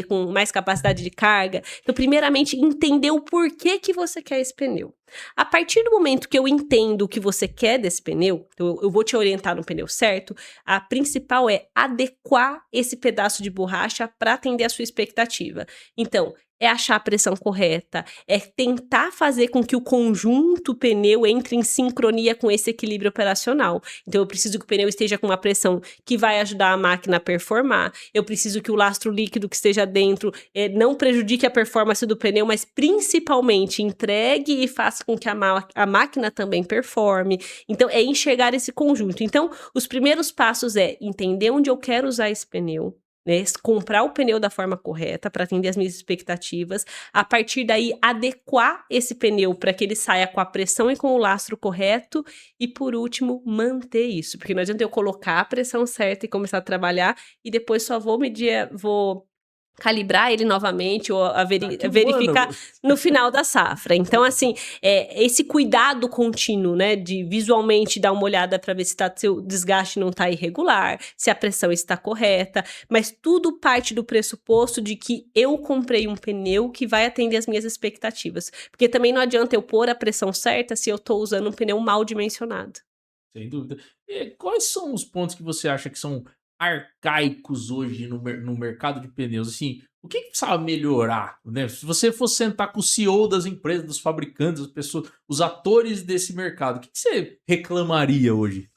com mais capacidade de carga. Então, primeiramente, entender o porquê que você quer esse pneu. A partir do momento que eu entendo o que você quer desse pneu, então eu vou te orientar no pneu certo, a principal é adequar esse pedaço de borracha para atender a sua expectativa. Então, é achar a pressão correta, é tentar fazer com que o conjunto pneu entre em sincronia com esse equilíbrio operacional. Então, eu preciso que o pneu esteja com uma pressão que vai ajudar a máquina a performar, eu preciso que o lastro líquido que esteja dentro não prejudique a performance do pneu, mas principalmente entregue e faça com que a máquina também performe. Então, é enxergar esse conjunto. Então, os primeiros passos é entender onde eu quero usar esse pneu, né, comprar o pneu da forma correta para atender as minhas expectativas, a partir daí adequar esse pneu para que ele saia com a pressão e com o lastro correto e por último manter isso, porque não adianta eu colocar a pressão certa e começar a trabalhar e depois só vou calibrar ele novamente ou verificar no final da safra. Então, assim, esse cuidado contínuo, né, de visualmente dar uma olhada para ver se seu desgaste não está irregular, se a pressão está correta, mas tudo parte do pressuposto de que eu comprei um pneu que vai atender as minhas expectativas. Porque também não adianta eu pôr a pressão certa se eu estou usando um pneu mal dimensionado. Sem dúvida. E quais são os pontos que você acha que são arcaicos hoje no mercado de pneus? Assim, o que precisava melhorar, né? Se você fosse sentar com o CEO das empresas, dos fabricantes, as pessoas, os atores desse mercado, o que você reclamaria hoje?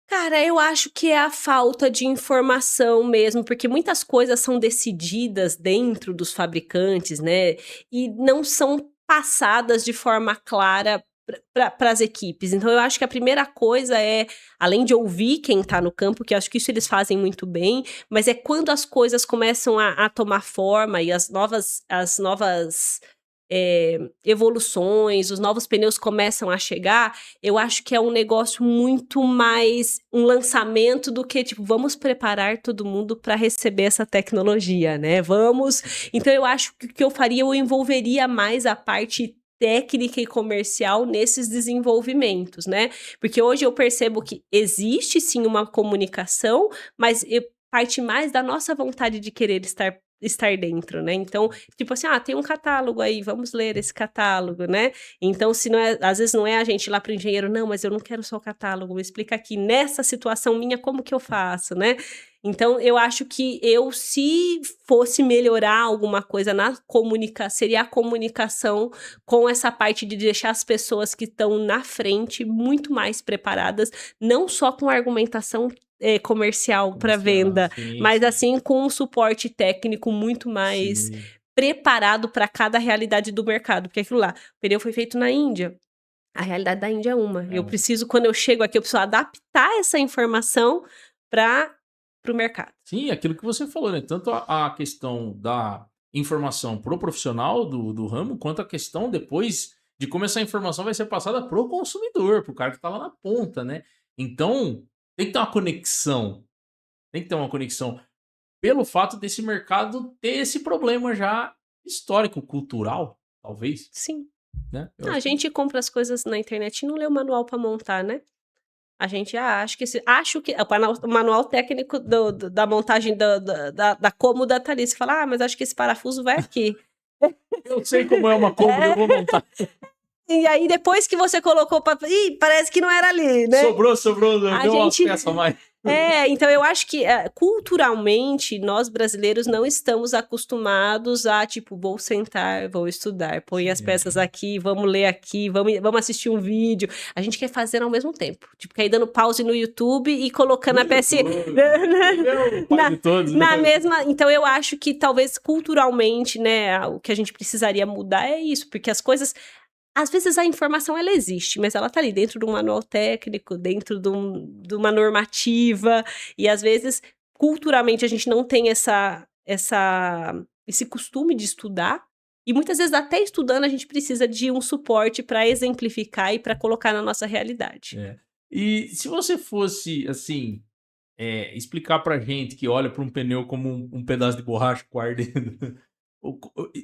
Cara, eu acho que é a falta de informação mesmo, porque muitas coisas são decididas dentro dos fabricantes, né, e não são passadas de forma clara para as equipes. Então eu acho que a primeira coisa é, além de ouvir quem está no campo, que eu acho que isso eles fazem muito bem, mas é quando as coisas começam a tomar forma e as novas evoluções, os novos pneus começam a chegar, eu acho que é um negócio muito mais um lançamento do que, tipo, vamos preparar todo mundo para receber essa tecnologia, né? Vamos. Então, eu acho que o que eu faria, eu envolveria mais a parte técnica e comercial nesses desenvolvimentos, né? Porque hoje eu percebo que existe sim uma comunicação, mas parte mais da nossa vontade de querer estar dentro, né? Então, tipo assim, tem um catálogo aí, vamos ler esse catálogo, né? Então, se não é, às vezes não é a gente ir lá para o engenheiro, não, mas eu não quero só o catálogo, me explica aqui, nessa situação minha, como que eu faço, né? Então, eu acho que se fosse melhorar alguma coisa na comunicação, seria a comunicação com essa parte de deixar as pessoas que estão na frente muito mais preparadas, não só com argumentação comercial para venda, Sim, mas sim, assim com um suporte técnico muito mais sim. preparado para cada realidade do mercado. Porque aquilo lá, o pneu foi feito na Índia. A realidade da Índia é uma. Eu preciso, quando eu chego aqui, eu preciso adaptar essa informação para o mercado. Sim, aquilo que você falou, né? Tanto a questão da informação pro profissional do ramo, quanto a questão depois de como essa informação vai ser passada pro consumidor, pro cara que tá lá na ponta, né? Então, tem que ter uma conexão. Tem que ter uma conexão. Pelo fato desse mercado ter esse problema já histórico, cultural, talvez, Sim. né? Eu A acho que gente compra as coisas na internet e não lê o manual para montar, né? A gente acho que o manual técnico da montagem da cômoda tá ali. Você fala, mas acho que esse parafuso vai aqui. eu sei como é uma cômoda, eu vou montar. E aí, depois que você colocou Ih, parece que não era ali, né? Sobrou, deu umas peças a mais. Então eu acho que culturalmente nós brasileiros não estamos acostumados a, tipo, vou sentar, vou estudar, põe as peças aqui, vamos ler aqui, vamos assistir um vídeo. A gente quer fazer ao mesmo tempo. Tipo, quer ir dando pause no YouTube e colocando a peça na mesma. Então eu acho que talvez culturalmente, né, o que a gente precisaria mudar é isso, porque as coisas. Às vezes a informação ela existe, mas ela tá ali dentro de um manual técnico, dentro de uma normativa, e às vezes, culturalmente, a gente não tem esse costume de estudar, e muitas vezes até estudando a gente precisa de um suporte para exemplificar e para colocar na nossa realidade. E se você fosse, assim, explicar pra gente que olha para um pneu como um pedaço de borracha com ar dentro,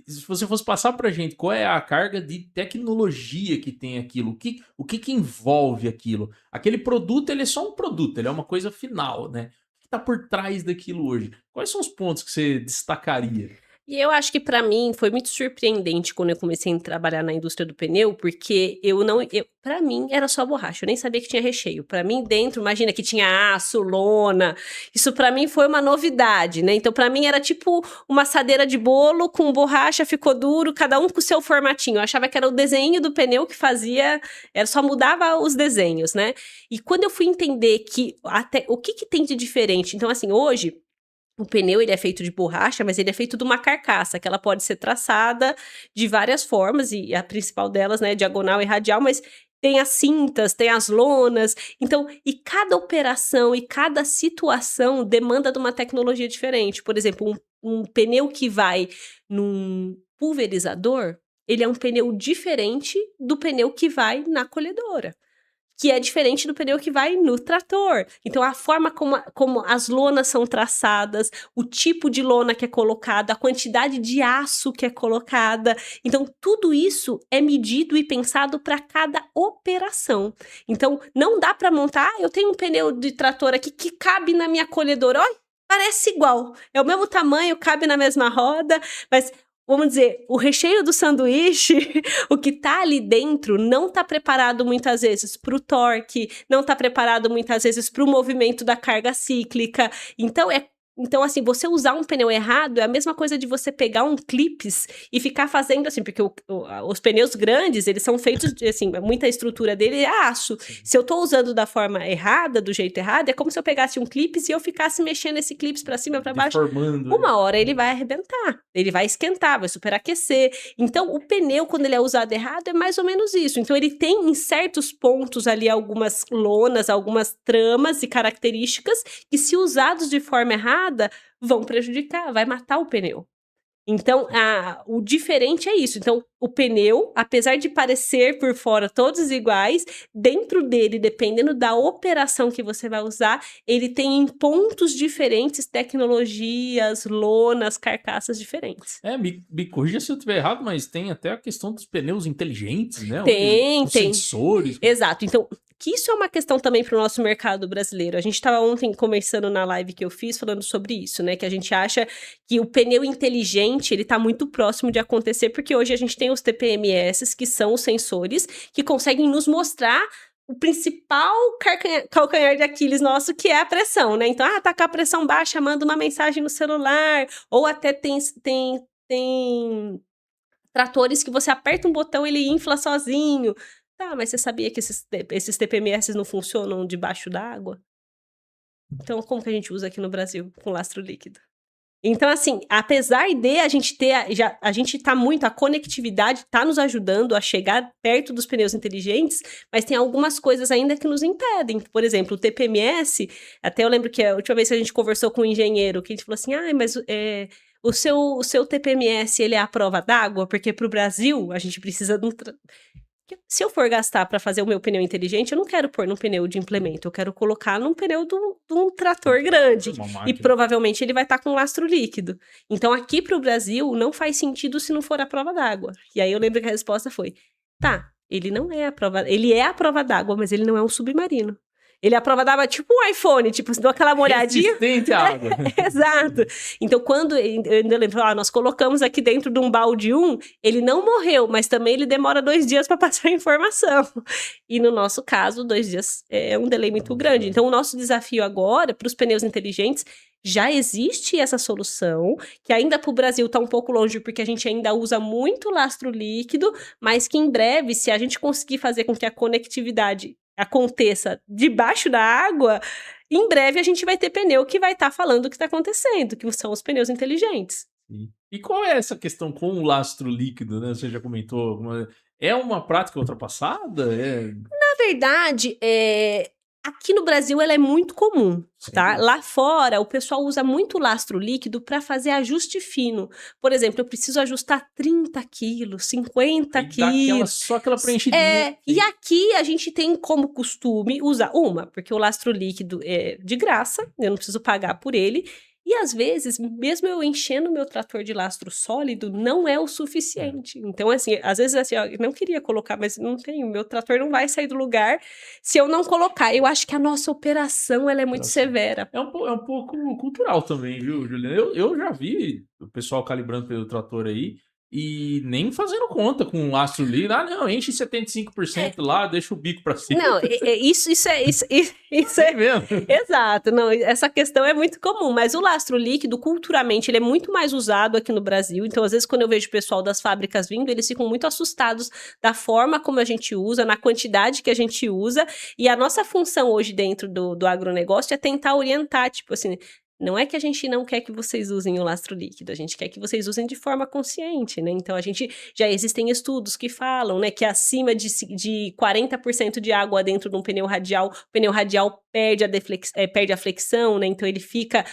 se você fosse passar pra gente qual é a carga de tecnologia que tem aquilo, o que envolve aquilo? Aquele produto, ele é só um produto, ele é uma coisa final, né? O que tá por trás daquilo hoje? Quais são os pontos que você destacaria? E eu acho que para mim foi muito surpreendente quando eu comecei a trabalhar na indústria do pneu, porque para mim era só borracha, eu nem sabia que tinha recheio. Para mim dentro, imagina que tinha aço, lona. Isso para mim foi uma novidade, né? Então para mim era tipo uma assadeira de bolo com borracha, ficou duro, cada um com o seu formatinho. Eu achava que era o desenho do pneu que fazia, só mudava os desenhos, né? E quando eu fui entender que até o que tem de diferente, então assim, hoje o pneu, ele é feito de borracha, mas ele é feito de uma carcaça, que ela pode ser traçada de várias formas, e a principal delas, né, é diagonal e radial, mas tem as cintas, tem as lonas, então, e cada operação e cada situação demanda de uma tecnologia diferente. Por exemplo, um pneu que vai num pulverizador, ele é um pneu diferente do pneu que vai na colhedora, que é diferente do pneu que vai no trator. Então, a forma como as lonas são traçadas, o tipo de lona que é colocada, a quantidade de aço que é colocada. Então, tudo isso é medido e pensado para cada operação. Então, não dá para montar, eu tenho um pneu de trator aqui que cabe na minha colhedora. Olha, parece igual. É o mesmo tamanho, cabe na mesma roda, mas vamos dizer, o recheio do sanduíche, o que tá ali dentro, não tá preparado muitas vezes para o torque, não tá preparado muitas vezes para o movimento da carga cíclica. Então, assim, você usar um pneu errado é a mesma coisa de você pegar um clips e ficar fazendo assim, porque os pneus grandes, eles são feitos de, assim, muita estrutura dele é aço. Sim. Se eu tô usando da forma errada, do jeito errado, é como se eu pegasse um clips e eu ficasse mexendo esse clips para cima, para baixo. Uma hora ele vai arrebentar, ele vai esquentar, vai superaquecer. Então, o pneu, quando ele é usado errado, é mais ou menos isso. Então, ele tem em certos pontos ali algumas lonas, algumas tramas e características que, se usados de forma errada, vão prejudicar, vai matar o pneu. Então, o diferente é isso. Então, o pneu, apesar de parecer por fora todos iguais, dentro dele, dependendo da operação que você vai usar, ele tem em pontos diferentes tecnologias, lonas, carcaças diferentes. Me corrija se eu estiver errado, mas tem até a questão dos pneus inteligentes, né? Tem. Sensores. Exato. Então, que isso é uma questão também para o nosso mercado brasileiro. A gente estava ontem conversando na live que eu fiz, falando sobre isso, né? Que a gente acha que o pneu inteligente, ele está muito próximo de acontecer, porque hoje a gente tem os TPMS, que são os sensores que conseguem nos mostrar o principal calcanhar de Aquiles nosso, que é a pressão, né? Então, tá com a pressão baixa, manda uma mensagem no celular, ou até tem tratores que você aperta um botão, ele infla sozinho. Tá, mas você sabia que esses TPMS não funcionam debaixo d'água? Então, como que a gente usa aqui no Brasil com lastro líquido? Então, assim, apesar de a gente a conectividade tá nos ajudando a chegar perto dos pneus inteligentes, mas tem algumas coisas ainda que nos impedem. Por exemplo, o TPMS, até eu lembro que a última vez que a gente conversou com um engenheiro, que a gente falou assim, mas o seu TPMS, ele é a prova d'água? Porque para o Brasil, a gente precisa de se eu for gastar para fazer o meu pneu inteligente, eu não quero pôr num pneu de implemento, eu quero colocar num pneu de um trator grande. E provavelmente ele vai estar com lastro líquido. Então, aqui para o Brasil, não faz sentido se não for a prova d'água. E aí eu lembro que a resposta foi, ele não é a prova... Ele é a prova d'água, mas ele não é um submarino. Ele é a prova d'água tipo um iPhone, tipo, se deu aquela molhadinha. Resistente à água. Exato. Então, quando eu ainda lembro, nós colocamos aqui dentro de um balde ele não morreu, mas também ele demora 2 dias para passar a informação. E no nosso caso, 2 dias é um delay muito grande. Então, o nosso desafio agora, para os pneus inteligentes, já existe essa solução, que ainda para o Brasil está um pouco longe, porque a gente ainda usa muito lastro líquido, mas que em breve, se a gente conseguir fazer com que a conectividade aconteça debaixo da água, em breve a gente vai ter pneu que vai estar falando o que está acontecendo, que são os pneus inteligentes. E qual é essa questão com o lastro líquido, né? Você já comentou. É uma prática ultrapassada? Na verdade, aqui no Brasil ela é muito comum, tá? Lá fora, o pessoal usa muito lastro líquido para fazer ajuste fino. Por exemplo, eu preciso ajustar 30 quilos, 50 quilos. Só aquela preenchidinha. E aqui a gente tem como costume usar porque o lastro líquido é de graça, eu não preciso pagar por ele. E às vezes, mesmo eu enchendo meu trator de lastro sólido, não é o suficiente. Então, assim, às vezes assim, eu não queria colocar, mas não tenho, meu trator não vai sair do lugar se eu não colocar. Eu acho que a nossa operação, ela é muito severa. É um pouco cultural também, viu, Juliana? Eu já vi o pessoal calibrando pelo trator aí, e nem fazendo conta com o lastro líquido. Não, enche 75% lá, deixa o bico pra cima. Não, isso é mesmo. Exato, não, essa questão é muito comum, mas o lastro líquido, culturalmente, ele é muito mais usado aqui no Brasil, então às vezes quando eu vejo o pessoal das fábricas vindo, eles ficam muito assustados da forma como a gente usa, na quantidade que a gente usa, e a nossa função hoje dentro do agronegócio é tentar orientar, tipo assim, não é que a gente não quer que vocês usem o lastro líquido, a gente quer que vocês usem de forma consciente, né? Então, já existem estudos que falam, né, que acima de 40% de água dentro de um pneu radial, o pneu radial perde a flexão, né? Então, ele fica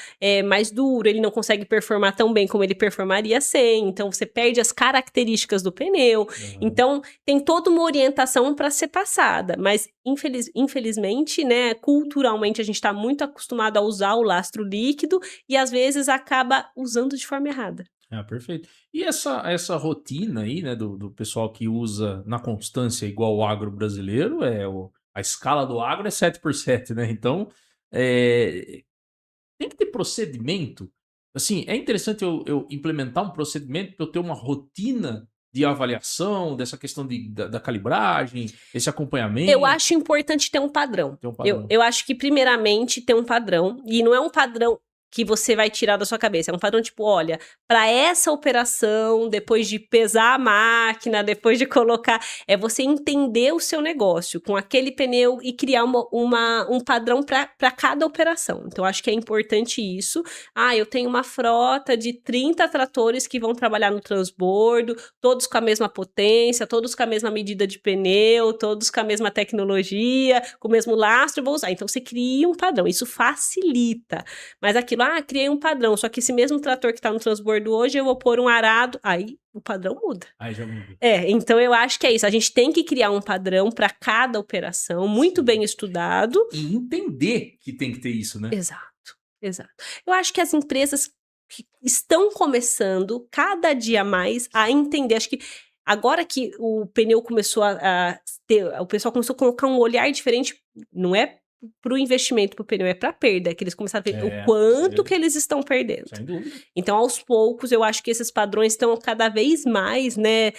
mais duro, ele não consegue performar tão bem como ele performaria sem. Então, você perde as características do pneu. Uhum. Então, tem toda uma orientação para ser passada, mas infelizmente, né, culturalmente, a gente está muito acostumado a usar o lastro líquido, e às vezes acaba usando de forma errada. Perfeito. E essa rotina aí, né, do pessoal que usa na constância igual o agro brasileiro, a escala do agro é 7x7, né? Então, tem que ter procedimento. Assim, é interessante eu implementar um procedimento para eu ter uma rotina de avaliação, dessa questão da calibragem, esse acompanhamento. Eu acho importante ter um padrão. Eu acho que, primeiramente, ter um padrão, e não é um padrão que você vai tirar da sua cabeça. É um padrão tipo, olha, para essa operação, depois de pesar a máquina, depois de colocar, é você entender o seu negócio com aquele pneu e criar um padrão para cada operação. Então, acho que é importante isso. Eu tenho uma frota de 30 tratores que vão trabalhar no transbordo, todos com a mesma potência, todos com a mesma medida de pneu, todos com a mesma tecnologia, com o mesmo lastro, eu vou usar. Então, você cria um padrão. Isso facilita. Mas aquilo, criei um padrão, só que esse mesmo trator que tá no transbordo hoje, eu vou pôr um arado, aí o padrão muda. Aí já muda. Então eu acho que é isso, a gente tem que criar um padrão para cada operação, muito bem estudado. E entender que tem que ter isso, né? Exato. Eu acho que as empresas que estão começando cada dia mais a entender, acho que agora que o pneu começou o pessoal começou a colocar um olhar diferente, não é para o investimento para o pneu, é para a perda, que eles começaram a ver o quanto que eles estão perdendo. Sem dúvida. Então, aos poucos, eu acho que esses padrões estão cada vez mais, né,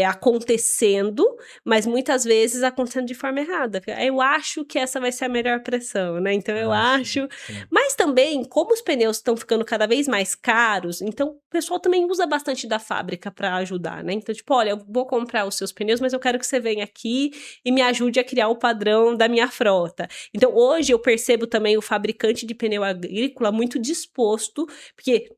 acontecendo, mas muitas vezes acontecendo de forma errada. Eu acho que essa vai ser a melhor pressão, né? Então eu acho. Sim. Mas também, como os pneus estão ficando cada vez mais caros, então o pessoal também usa bastante da fábrica para ajudar, né? Então, tipo, olha, eu vou comprar os seus pneus, mas eu quero que você venha aqui e me ajude a criar o padrão da minha frota. Então, hoje eu percebo também o fabricante de pneu agrícola muito disposto, porque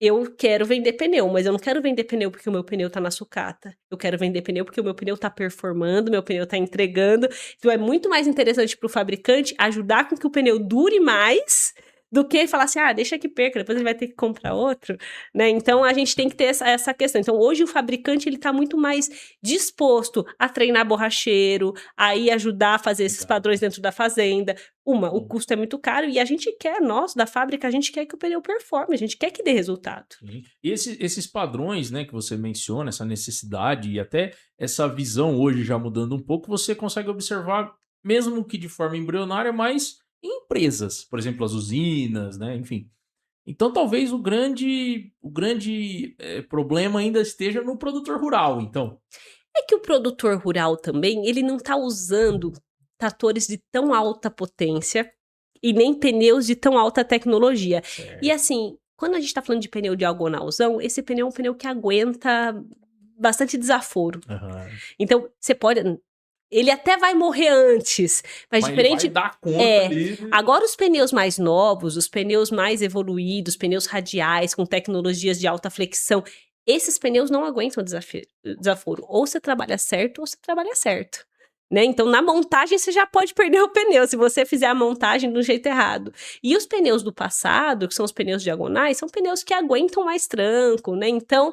eu quero vender pneu, mas eu não quero vender pneu porque o meu pneu tá na sucata. Eu quero vender pneu porque o meu pneu tá performando, meu pneu tá entregando. Então é muito mais interessante pro fabricante ajudar com que o pneu dure mais do que falar assim, deixa que perca, depois ele vai ter que comprar outro, né? Então a gente tem que ter essa questão. Então hoje o fabricante ele tá muito mais disposto a treinar borracheiro, a ir ajudar a fazer esses padrões dentro da fazenda. O custo é muito caro e a gente quer, nós, da fábrica, a gente quer que o pneu performe, a gente quer que dê resultado. Sim. E esses padrões, né, que você menciona, essa necessidade e até essa visão hoje já mudando um pouco, você consegue observar, mesmo que de forma embrionária, mas em empresas, por exemplo, as usinas, né, enfim. Então talvez o grande problema ainda esteja no produtor rural, então. É que o produtor rural também, ele não tá usando tratores de tão alta potência e nem pneus de tão alta tecnologia. Certo. E assim, quando a gente tá falando de pneu diagonalzão, esse pneu é um pneu que aguenta bastante desaforo. Aham. Então, você pode... Ele até vai morrer antes, mas diferente... Ele vai dar conta ali. Agora os pneus mais novos, os pneus mais evoluídos, pneus radiais com tecnologias de alta flexão, esses pneus não aguentam desaforo. Ou você trabalha certo, ou você trabalha certo. Né? Então, na montagem, você já pode perder o pneu, se você fizer a montagem do jeito errado. E os pneus do passado, que são os pneus diagonais, são pneus que aguentam mais tranco, né? Então,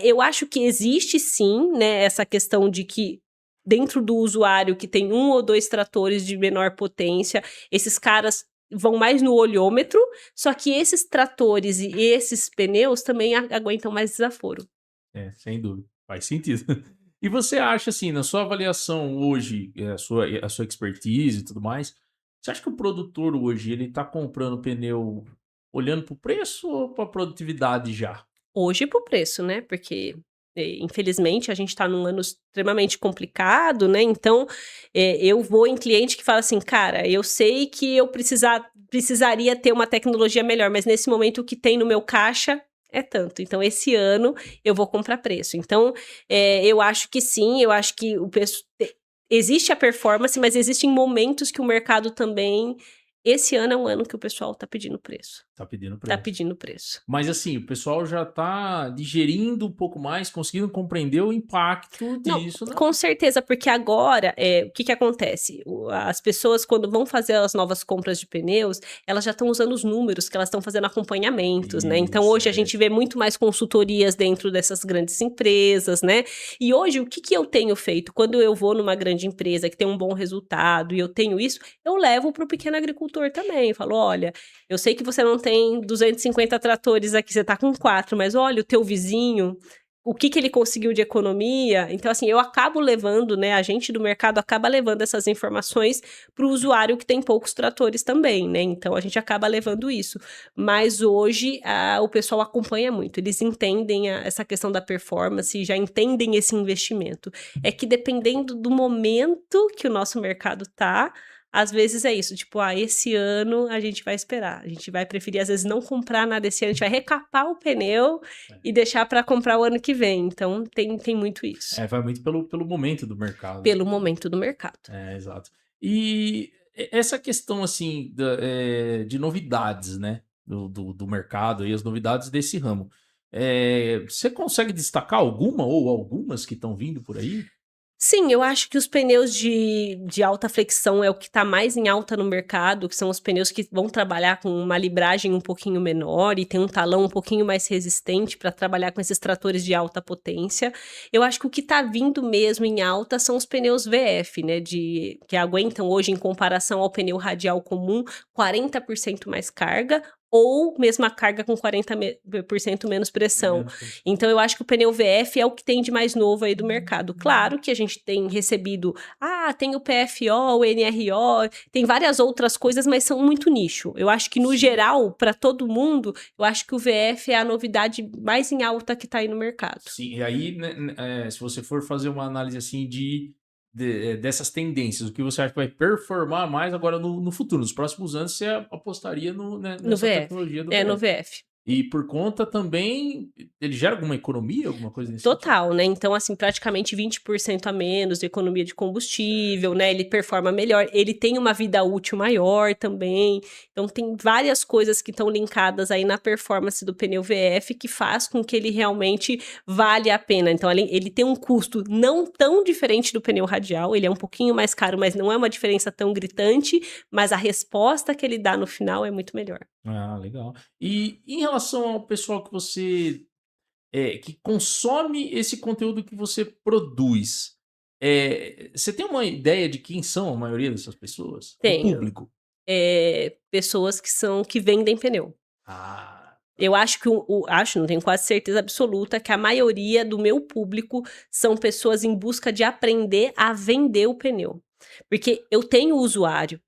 eu acho que existe, sim, né, essa questão de que dentro do usuário que tem 1 ou 2 tratores de menor potência, esses caras vão mais no olhômetro, só que esses tratores e esses pneus também aguentam mais desaforo. Sem dúvida. Faz sentido. E você acha, assim, na sua avaliação hoje, a sua expertise e tudo mais, você acha que o produtor hoje, ele tá comprando pneu olhando para o preço ou para a produtividade já? Hoje pro preço, né, porque, infelizmente a gente tá num ano extremamente complicado, né, então, eu vou em cliente que fala assim: "Cara, eu sei que eu precisaria ter uma tecnologia melhor, mas nesse momento o que tem no meu caixa é tanto, então esse ano eu vou comprar preço". Então, eu acho que sim, eu acho que o preço existe a performance, mas existem momentos que o mercado também esse ano é um ano que o pessoal tá pedindo preço. Tá pedindo Tá preço. pedindo preço. Mas assim, o pessoal já tá digerindo um pouco mais, conseguindo compreender o impacto Não, disso, né? com certeza, porque agora, o que que acontece? As pessoas quando vão fazer as novas compras de pneus, elas já estão usando os números que elas estão fazendo acompanhamentos, né? Então hoje a gente vê muito mais consultorias dentro dessas grandes empresas, né? E hoje o que que eu tenho feito? Quando eu vou numa grande empresa que tem um bom resultado e eu tenho isso, eu levo para o pequeno agricultor também. Eu falo: "Olha, eu sei que você não tem 250 tratores aqui, você tá com 4, mas olha o teu vizinho, o que que ele conseguiu de economia". Então, assim, eu acabo levando, né, a gente do mercado acaba levando essas informações para o usuário que tem poucos tratores também, né, então a gente acaba levando isso. Mas hoje, o pessoal acompanha muito, eles entendem essa questão da performance, já entendem esse investimento. É que dependendo do momento que o nosso mercado tá, às vezes é isso, tipo, esse ano a gente vai esperar, a gente vai preferir às vezes não comprar nada esse ano, a gente vai recapar o pneu e deixar para comprar o ano que vem, então tem muito isso. Vai muito pelo momento do mercado. Pelo momento do mercado. Exato. E essa questão, assim, de novidades, né, do mercado e as novidades desse ramo, você consegue destacar alguma ou algumas que estão vindo por aí? Sim, eu acho que os pneus de alta flexão é o que está mais em alta no mercado, que são os pneus que vão trabalhar com uma libragem um pouquinho menor e tem um talão um pouquinho mais resistente para trabalhar com esses tratores de alta potência. Eu acho que o que está vindo mesmo em alta são os pneus VF, né, que aguentam hoje, em comparação ao pneu radial comum, 40% mais carga ou mesma carga com 40% menos pressão. Então, eu acho que o pneu VF é o que tem de mais novo aí do mercado. Claro que a gente tem recebido, tem o PFO, o NRO, tem várias outras coisas, mas são muito nicho. Eu acho que, no geral, para todo mundo, eu acho que o VF é a novidade mais em alta que tá aí no mercado. Sim, e aí, né, se você for fazer uma análise assim dessas tendências, o que você acha que vai performar mais agora no futuro, nos próximos anos, você apostaria No nessa VF. tecnologia do No VF. VF. E por conta também, ele gera alguma economia, alguma coisa nesse sentido? Total, né? Então, assim, praticamente 20% a menos de economia de combustível, né? Ele performa melhor, ele tem uma vida útil maior também. Então, tem várias coisas que estão linkadas aí na performance do pneu VF que faz com que ele realmente valha a pena. Então, ele tem um custo não tão diferente do pneu radial, ele é um pouquinho mais caro, mas não é uma diferença tão gritante, mas a resposta que ele dá no final é muito melhor. Ah, legal. E em relação ao pessoal que você que consome esse conteúdo que você produz, você tem uma ideia de quem são a maioria dessas pessoas? O Tenho. público? Pessoas que vendem pneu. Ah, Eu acho que não tenho quase certeza absoluta que a maioria do meu público são pessoas em busca de aprender a vender o pneu. Porque eu tenho o usuário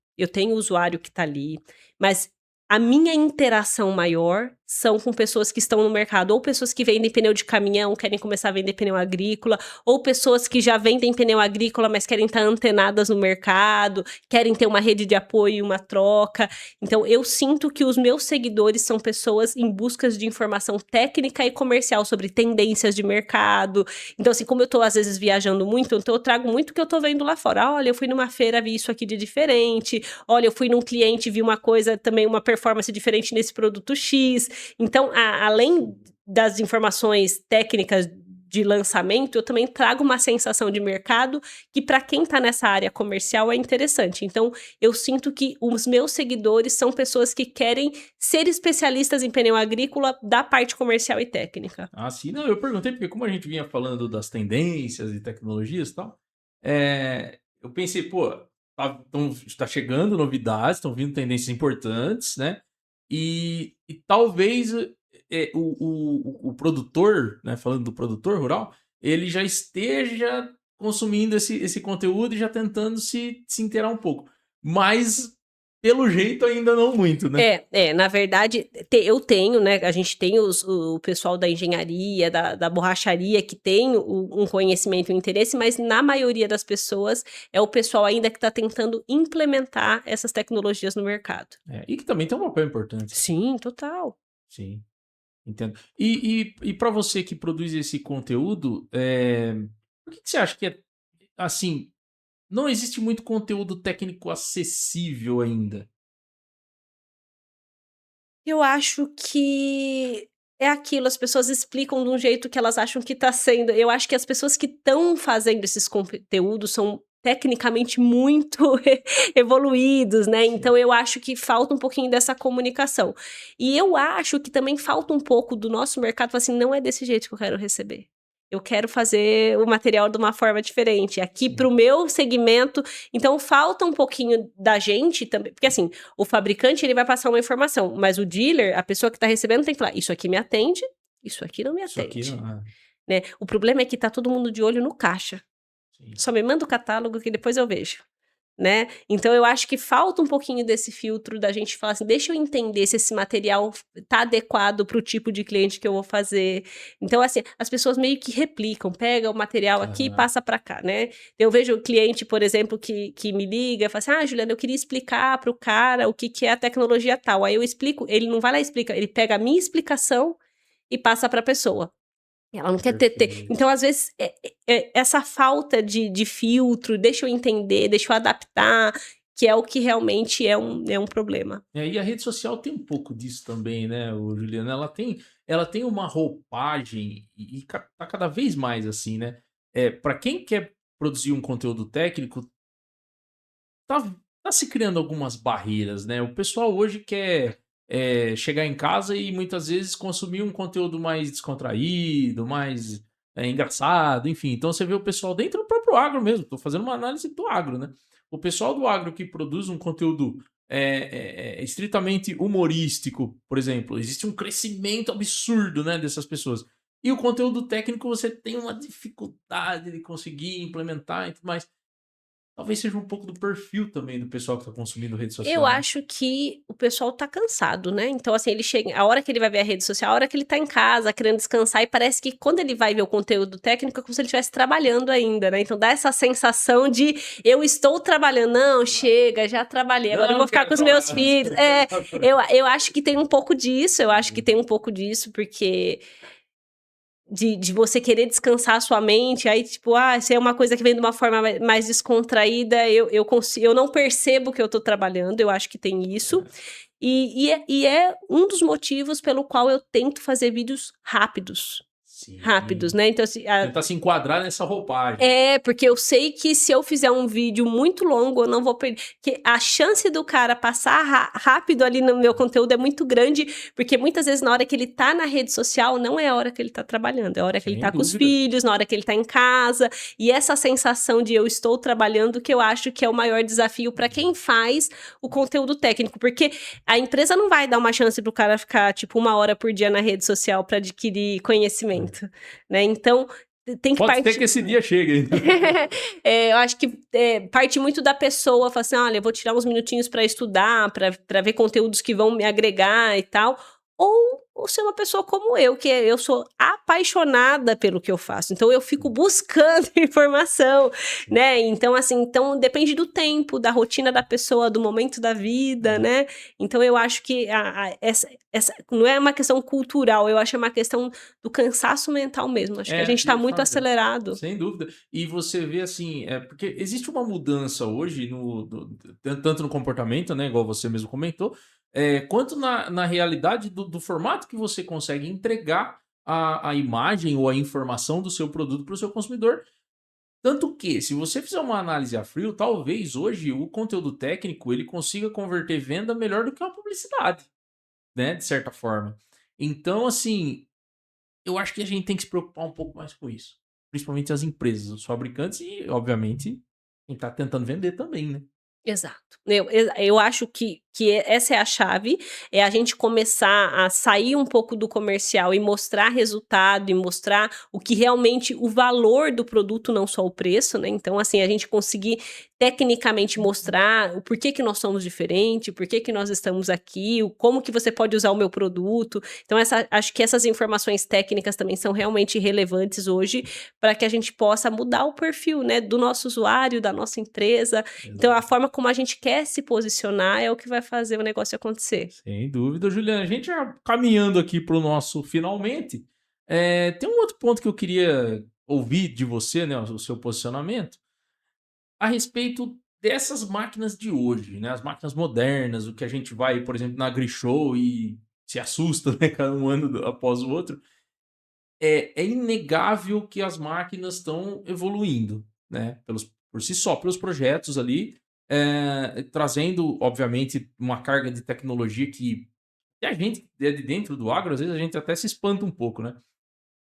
que tá ali, mas a minha interação maior são com pessoas que estão no mercado, ou pessoas que vendem pneu de caminhão, querem começar a vender pneu agrícola, ou pessoas que já vendem pneu agrícola, mas querem estar antenadas no mercado, querem ter uma rede de apoio e uma troca. Então, eu sinto que os meus seguidores são pessoas em busca de informação técnica e comercial sobre tendências de mercado. Então, assim, como eu tô, às vezes, viajando muito, então eu trago muito o que eu tô vendo lá fora. Olha, eu fui numa feira, vi isso aqui de diferente. Olha, eu fui num cliente, vi uma coisa, também uma performance diferente nesse produto X. Então, além das informações técnicas de lançamento, eu também trago uma sensação de mercado que, para quem está nessa área comercial, é interessante. Então, eu sinto que os meus seguidores são pessoas que querem ser especialistas em pneu agrícola da parte comercial e técnica. sim. Não, eu perguntei porque como a gente vinha falando das tendências e tecnologias e tal, eu pensei, pô, tá chegando novidades, estão vindo tendências importantes, né? E talvez o produtor, né, falando do produtor rural, ele já esteja consumindo esse conteúdo e já tentando se inteirar um pouco. Mas, pelo jeito, ainda não muito, né? Na verdade, eu tenho, né? A gente tem o pessoal da engenharia, da borracharia, que tem um conhecimento e um interesse, mas na maioria das pessoas é o pessoal ainda que está tentando implementar essas tecnologias no mercado. E que também tem um papel importante. Sim, total. Sim, entendo. E para você que produz esse conteúdo, por que você acha que assim, não existe muito conteúdo técnico acessível ainda? Eu acho que é aquilo, as pessoas explicam de um jeito que elas acham que tá sendo. Eu acho que as pessoas que estão fazendo esses conteúdos são tecnicamente muito evoluídos, né? Sim. Então eu acho que falta um pouquinho dessa comunicação. E eu acho que também falta um pouco do nosso mercado, falar assim, não é desse jeito que eu quero receber. Eu quero fazer o material de uma forma diferente. Aqui, Sim. para o meu segmento, então falta um pouquinho da gente também. Porque assim, o fabricante ele vai passar uma informação, mas o dealer, a pessoa que está recebendo, tem que falar: isso aqui me atende, isso aqui não me Isso aqui atende. não. Né? O problema é que tá todo mundo de olho no caixa. Sim. Só me manda o catálogo que depois eu vejo. Né? Então eu acho que falta um pouquinho desse filtro da gente falar assim, deixa eu entender se esse material tá adequado para o tipo de cliente que eu vou fazer. Então assim, as pessoas meio que replicam, pega o material aqui e passa para cá, né? Eu vejo o cliente, por exemplo, que me liga, fala assim: Juliana, eu queria explicar para o cara o que é a tecnologia tal. Aí eu explico, ele não vai lá e explica, ele pega a minha explicação e passa para a pessoa. Ela não quer ter. Então, às vezes, essa falta de filtro, deixa eu entender, deixa eu adaptar, que é o que realmente é um problema. E a rede social tem um pouco disso também, né, Juliana? Ela tem uma roupagem e tá cada vez mais assim, né? Para quem quer produzir um conteúdo técnico, tá se criando algumas barreiras, né? O pessoal hoje quer chegar em casa e muitas vezes consumir um conteúdo mais descontraído, mais engraçado, enfim. Então você vê o pessoal dentro do próprio agro mesmo. Tô fazendo uma análise do agro, né? O pessoal do agro que produz um conteúdo estritamente humorístico, por exemplo, existe um crescimento absurdo, né, dessas pessoas. E o conteúdo técnico você tem uma dificuldade de conseguir implementar e tudo mais. Talvez seja um pouco do perfil também do pessoal que está consumindo rede social, Eu né? acho que o pessoal tá cansado, né, então, assim, ele chega a hora que ele vai ver a rede social, a hora que ele tá em casa querendo descansar e parece que quando ele vai ver o conteúdo técnico é como se ele estivesse trabalhando ainda, né, então dá essa sensação de: "Eu estou trabalhando". Não, chega, já trabalhei, agora eu Não vou ficar quero com os meus trabalhar. filhos. Eu acho que tem um pouco disso, porque de você querer descansar a sua mente, aí tipo, se é uma coisa que vem de uma forma mais descontraída, eu não percebo que eu tô trabalhando, eu acho que tem isso. E é um dos motivos pelo qual eu tento fazer vídeos rápidos, Sim. né, então assim, Tentar se enquadrar nessa roupagem. porque eu sei que se eu fizer um vídeo muito longo, eu não vou perder. Que a chance do cara passar rápido ali no meu conteúdo é muito grande, porque muitas vezes na hora que ele tá na rede social, não é a hora que ele tá trabalhando, é a hora que ele Sem tá com os dúvida. filhos, na hora que ele tá em casa. E essa sensação de eu estou trabalhando, que eu acho que é o maior desafio para quem faz o conteúdo técnico, porque a empresa não vai dar uma chance pro cara ficar, tipo, 1 hora por dia na rede social para adquirir conhecimento, né? Então, tem que Pode ser partir. que esse dia chegue. Eu acho que parte muito da pessoa, falar assim: olha, eu vou tirar uns minutinhos para estudar, para ver conteúdos que vão me agregar e tal. Ou ser uma pessoa como eu, que eu sou apaixonada pelo que eu faço. Então eu fico buscando informação, né? Então, assim, depende do tempo, da rotina da pessoa, do momento da vida, né? Então eu acho que essa não é uma questão cultural, eu acho que é uma questão do cansaço mental mesmo. Acho que a gente tá De muito fato. acelerado. Sem dúvida. E você vê assim, porque existe uma mudança hoje, tanto no comportamento, né, igual você mesmo comentou, quanto na realidade do formato que você consegue entregar a imagem ou a informação do seu produto para o seu consumidor. Tanto que, se você fizer uma análise a frio, talvez hoje o conteúdo técnico ele consiga converter venda melhor do que uma publicidade, né, de certa forma. Então, assim, eu acho que a gente tem que se preocupar um pouco mais com isso. Principalmente as empresas, os fabricantes e, obviamente, quem está tentando vender também, né? Exato. Eu acho que essa é a chave, é a gente começar a sair um pouco do comercial e mostrar resultado e mostrar o que realmente o valor do produto, não só o preço, né? Então, assim, a gente conseguir tecnicamente mostrar o porquê que nós somos diferentes, por que nós estamos aqui, como que você pode usar o meu produto. Então, acho que essas informações técnicas também são realmente relevantes hoje para que a gente possa mudar o perfil, né, do nosso usuário, da nossa empresa. Então, a forma como a gente quer se posicionar é o que vai fazer o negócio acontecer. Sem dúvida, Juliana. A gente já caminhando aqui para o nosso finalmente, tem um outro ponto que eu queria ouvir de você, né, o seu posicionamento, a respeito dessas máquinas de hoje, né, as máquinas modernas, o que a gente vai, por exemplo, na AgriShow e se assusta, né, cada um ano após o outro. É inegável que as máquinas estão evoluindo, né? Por si só, pelos projetos ali, trazendo, obviamente, uma carga de tecnologia que a gente é de dentro do agro, às vezes a gente até se espanta um pouco, né?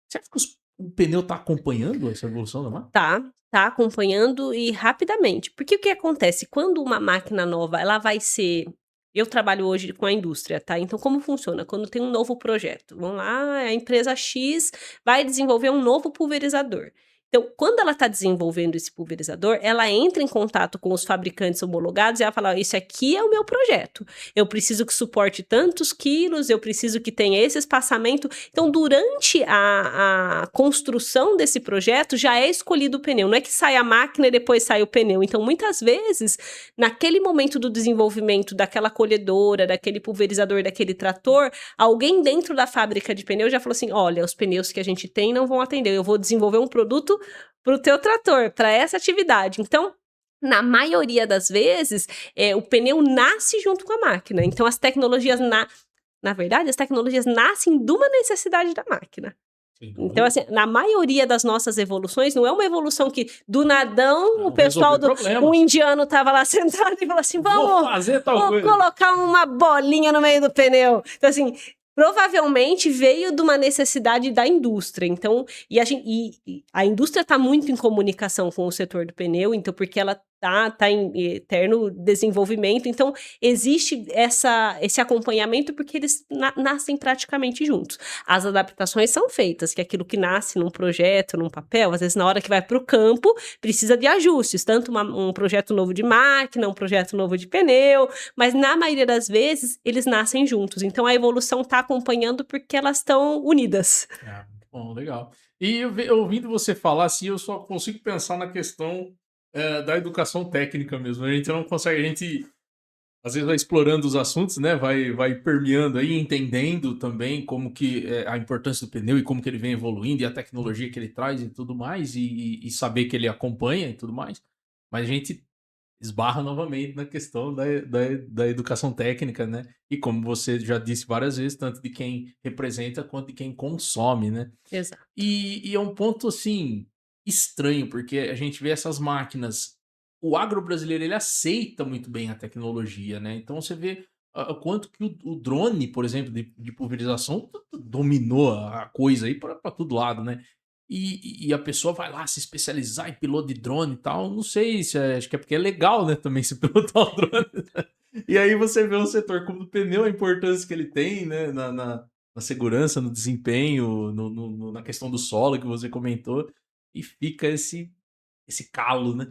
Você acha que o pneu está acompanhando essa evolução da máquina? Tá acompanhando e rapidamente. Porque o que acontece? Quando uma máquina nova, ela vai ser. Eu trabalho hoje com a indústria, tá? Então, como funciona? Quando tem um novo projeto, vamos lá, a empresa X vai desenvolver um novo pulverizador. Então, quando ela está desenvolvendo esse pulverizador, ela entra em contato com os fabricantes homologados e ela fala: esse aqui é o meu projeto. Eu preciso que suporte tantos quilos, eu preciso que tenha esse espaçamento. Então, durante a construção desse projeto, já é escolhido o pneu. Não é que sai a máquina e depois sai o pneu. Então, muitas vezes, naquele momento do desenvolvimento daquela colhedora, daquele pulverizador, daquele trator, alguém dentro da fábrica de pneu já falou assim: olha, os pneus que a gente tem não vão atender. Eu vou desenvolver um produto para o teu trator, para essa atividade. Então, na maioria das vezes, o pneu nasce junto com a máquina. Então, as tecnologias, na verdade, as tecnologias nascem de uma necessidade da máquina. Então, assim, na maioria das nossas evoluções, não é uma evolução que, do nadão, Não, o pessoal o indiano estava lá sentado e falou assim: vamos colocar uma bolinha no meio do pneu. Então, assim, provavelmente veio de uma necessidade da indústria. Então, a indústria está muito em comunicação com o setor do pneu, então, porque ela tá em eterno desenvolvimento. Então, existe esse acompanhamento porque eles nascem praticamente juntos. As adaptações são feitas, que é aquilo que nasce num projeto, num papel, às vezes na hora que vai para o campo, precisa de ajustes, tanto um projeto novo de máquina, um projeto novo de pneu, mas na maioria das vezes, eles nascem juntos. Então, a evolução está acompanhando porque elas estão unidas. Muito bom, legal. E ouvindo você falar assim, eu só consigo pensar na questão da educação técnica mesmo. A gente não consegue, a gente às vezes vai explorando os assuntos, né? Vai permeando aí, entendendo também como que a importância do pneu e como que ele vem evoluindo e a tecnologia que ele traz e tudo mais, e saber que ele acompanha e tudo mais. Mas a gente esbarra novamente na questão da educação técnica, né? E como você já disse várias vezes, tanto de quem representa quanto de quem consome, né? Exato. E é um ponto, assim, estranho, porque a gente vê essas máquinas. O agro brasileiro, ele aceita muito bem a tecnologia, né? Então você vê o quanto que o drone, por exemplo, de pulverização, dominou a coisa aí para todo lado, né? E a pessoa vai lá se especializar em piloto de drone e tal. Não sei se acho que é porque é legal, né? Também se pilotar o drone. E aí você vê um setor como o pneu, a importância que ele tem, né? Na segurança, no desempenho, na questão do solo que você comentou, e fica esse calo, né?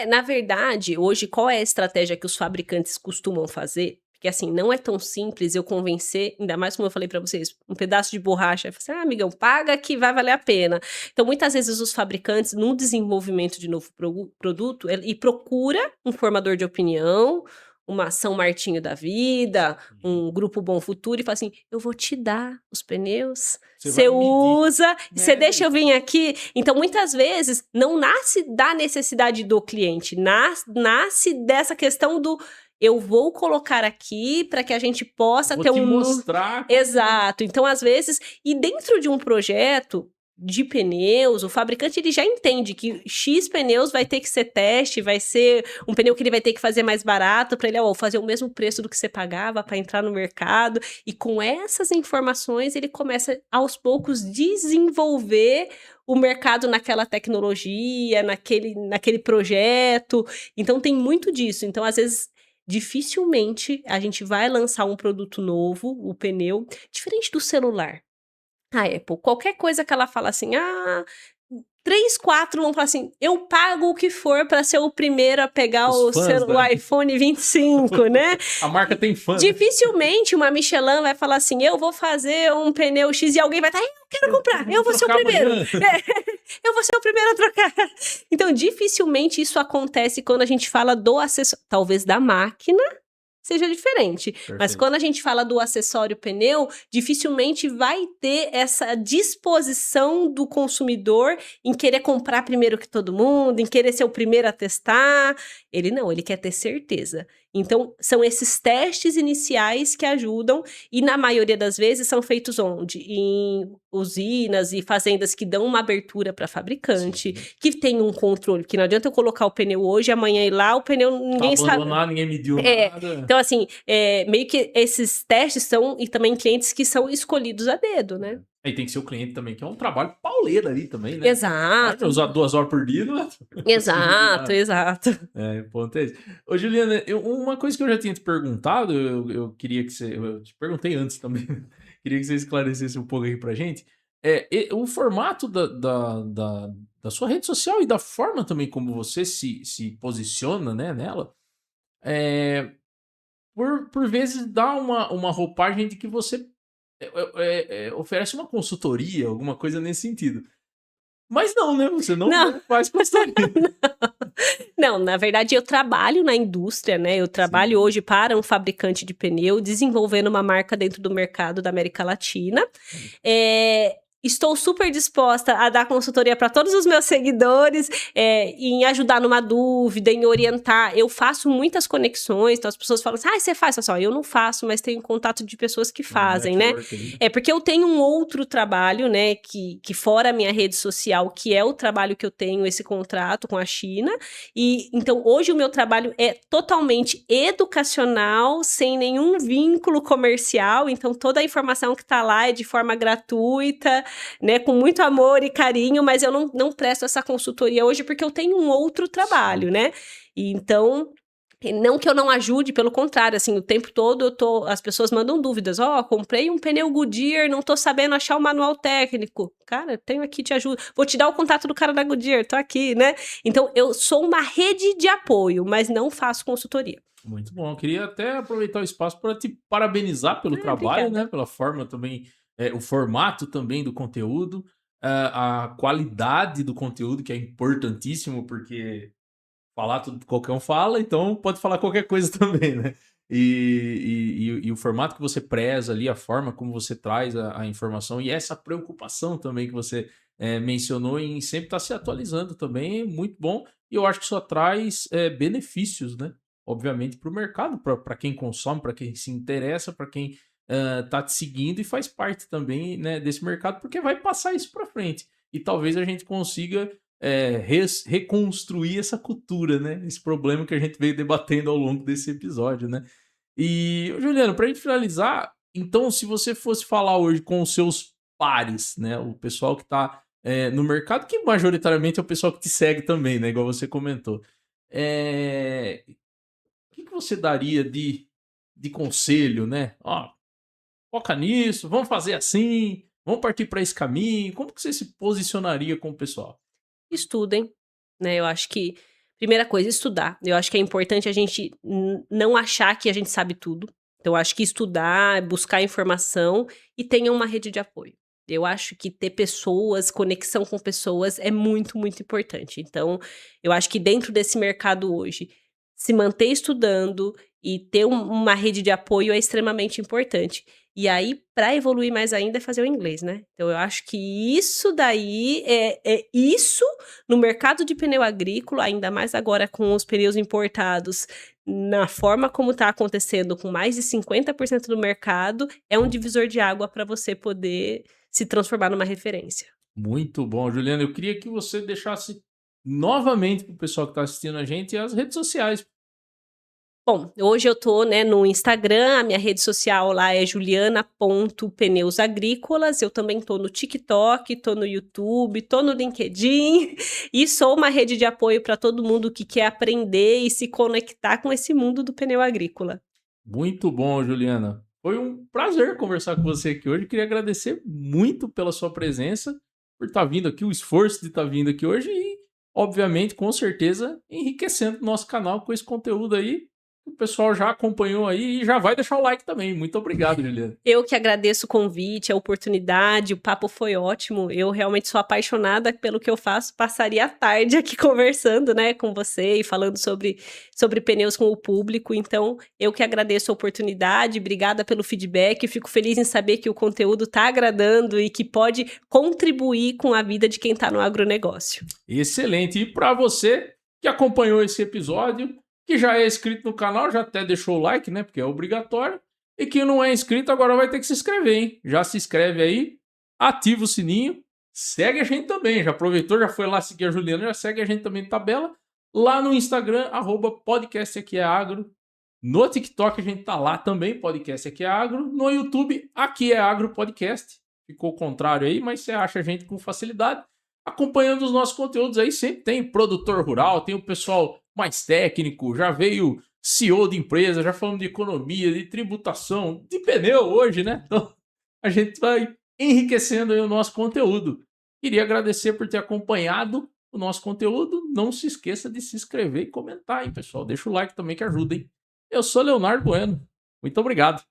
Na verdade, hoje, qual é a estratégia que os fabricantes costumam fazer? Porque, assim, não é tão simples eu convencer, ainda mais como eu falei para vocês, um pedaço de borracha, você fala assim, amigão, paga que vai valer a pena. Então, muitas vezes os fabricantes, no desenvolvimento de novo produto, ele procura um formador de opinião, uma São Martinho da vida, um Grupo Bom Futuro, e fala assim, eu vou te dar os pneus, você usa, você deixa eu vir aqui. Então, muitas vezes, não nasce da necessidade do cliente, nasce dessa questão do eu vou colocar aqui para que a gente possa ter um... mostrar. Exato. Então, às vezes, e dentro de um projeto de pneus, o fabricante ele já entende que X pneus vai ter que ser teste, vai ser um pneu que ele vai ter que fazer mais barato para ele fazer o mesmo preço do que você pagava para entrar no mercado. E com essas informações ele começa aos poucos desenvolver o mercado naquela tecnologia, naquele projeto. Então tem muito disso. Então às vezes dificilmente a gente vai lançar um produto novo, o pneu, diferente do celular. A Apple, qualquer coisa que ela fala assim, 3, 4 vão falar assim, eu pago o que for para ser o primeiro a pegar o iPhone 25, né? A marca tem fã. Dificilmente uma Michelin vai falar assim, eu vou fazer um pneu X e alguém vai estar, eu quero comprar, eu vou ser o primeiro. Eu vou ser o primeiro a trocar. Então, dificilmente isso acontece quando a gente fala do acessório, talvez da máquina, seja diferente. Perfeito. Mas quando a gente fala do acessório pneu, dificilmente vai ter essa disposição do consumidor em querer comprar primeiro que todo mundo, em querer ser o primeiro a testar. Ele não, ele quer ter certeza. Então, são esses testes iniciais que ajudam e, na maioria das vezes, são feitos onde? Em usinas e fazendas que dão uma abertura para fabricante, que tem um controle, que não adianta eu colocar o pneu hoje, amanhã ir lá, o pneu ninguém sabe. Ninguém mediu nada. Então, assim, meio que esses testes são, e também clientes que são escolhidos a dedo, né? Aí tem que ser o cliente também, que é um trabalho pauleiro ali também, né? Exato. Usar 2 horas por dia, não é? Exato. O ponto é esse. Ô, Juliana, uma coisa que eu já tinha te perguntado, eu queria que você... Eu te perguntei antes também. Queria que você esclarecesse um pouco aqui pra gente. O formato da sua rede social e da forma também como você se posiciona, né, nela, por vezes dá uma roupagem de que você oferece uma consultoria, alguma coisa nesse sentido. Mas não, né? Você não faz consultoria. Não, na verdade eu trabalho na indústria, né? Eu trabalho hoje para um fabricante de pneu, desenvolvendo uma marca dentro do mercado da América Latina. Estou super disposta a dar consultoria para todos os meus seguidores, em ajudar numa dúvida, em orientar. Eu faço muitas conexões, então as pessoas falam assim, você faz? Eu não faço, mas tenho contato de pessoas que fazem, né? Porque eu tenho um outro trabalho, né, que fora a minha rede social, que é o trabalho que eu tenho, esse contrato com a China, e então hoje o meu trabalho é totalmente educacional, sem nenhum vínculo comercial, então toda a informação que está lá é de forma gratuita, né, com muito amor e carinho, mas eu não presto essa consultoria hoje porque eu tenho um outro trabalho, né? E então, não que eu não ajude, pelo contrário, assim, o tempo todo as pessoas mandam dúvidas. Comprei um pneu Goodyear, não tô sabendo achar o manual técnico. Cara, tenho aqui, te ajudo. Vou te dar o contato do cara da Goodyear, tô aqui, né? Então, eu sou uma rede de apoio, mas não faço consultoria. Muito bom. Eu queria até aproveitar o espaço para te parabenizar pelo trabalho, Obrigada. né? Pela forma também, o formato também do conteúdo, a qualidade do conteúdo, que é importantíssimo, porque falar tudo qualquer um fala, então pode falar qualquer coisa também, né? E o formato que você preza ali, a forma como você traz a informação e essa preocupação também que você mencionou em sempre estar se atualizando também é muito bom. E eu acho que só traz benefícios, né? Obviamente para o mercado, para quem consome, para quem se interessa, para quem tá te seguindo e faz parte também, né, desse mercado, porque vai passar isso para frente. E talvez a gente consiga reconstruir essa cultura, né? Esse problema que a gente veio debatendo ao longo desse episódio, né? E, Juliano, para a gente finalizar, então, se você fosse falar hoje com os seus pares, né? O pessoal que está no mercado, que majoritariamente é o pessoal que te segue também, né? Igual você comentou. O que você daria de conselho, né? Foca nisso, vamos fazer assim, vamos partir para esse caminho. Como que você se posicionaria com o pessoal? Estudem, né, eu acho que primeira coisa, estudar. Eu acho que é importante a gente não achar que a gente sabe tudo. Então eu acho que estudar, buscar informação e tenha uma rede de apoio. Eu acho que ter pessoas, conexão com pessoas é muito, muito importante. Então, eu acho que dentro desse mercado hoje, se manter estudando e ter uma rede de apoio é extremamente importante. E aí, para evoluir mais ainda, é fazer o inglês, né? Então, eu acho que isso daí é isso no mercado de pneu agrícola, ainda mais agora com os pneus importados, na forma como está acontecendo, com mais de 50% do mercado, é um divisor de água para você poder se transformar numa referência. Muito bom, Juliana. Eu queria que você deixasse novamente para o pessoal que está assistindo a gente as redes sociais. Bom, hoje eu tô, né, no Instagram, a minha rede social lá é juliana.pneusagrícolas, eu também tô no TikTok, tô no YouTube, tô no LinkedIn e sou uma rede de apoio para todo mundo que quer aprender e se conectar com esse mundo do pneu agrícola. Muito bom, Juliana. Foi um prazer conversar com você aqui hoje. Queria agradecer muito pela sua presença, por estar vindo aqui, o esforço de estar vindo aqui hoje e, obviamente, com certeza, enriquecendo o nosso canal com esse conteúdo aí. O pessoal já acompanhou aí e já vai deixar o like também. Muito obrigado, Juliana. Eu que agradeço o convite, a oportunidade, o papo foi ótimo. Eu realmente sou apaixonada pelo que eu faço. Passaria a tarde aqui conversando, né, com você e falando sobre pneus com o público. Então, eu que agradeço a oportunidade, obrigada pelo feedback. Fico feliz em saber que o conteúdo está agradando e que pode contribuir com a vida de quem está no agronegócio. Excelente. E para você que acompanhou esse episódio, que já é inscrito no canal, já até deixou o like, né? Porque é obrigatório. E quem não é inscrito agora vai ter que se inscrever, hein? Já se inscreve aí, ativa o sininho, segue a gente também. Já aproveitou, já foi lá seguir a Juliana, já segue a gente também na tabela. Lá no Instagram, @podcast aqui é agro. No TikTok a gente tá lá também, podcast aqui é agro. No YouTube, aqui é agro podcast. Ficou o contrário aí, mas você acha a gente com facilidade. Acompanhando os nossos conteúdos aí, sempre tem produtor rural, tem o pessoal mais técnico, já veio CEO de empresa, já falamos de economia, de tributação, de pneu hoje, né? Então a gente vai enriquecendo aí o nosso conteúdo. Queria agradecer por ter acompanhado o nosso conteúdo. Não se esqueça de se inscrever e comentar, hein, pessoal? Deixa o like também que ajuda, hein? Eu sou Leonardo Bueno. Muito obrigado.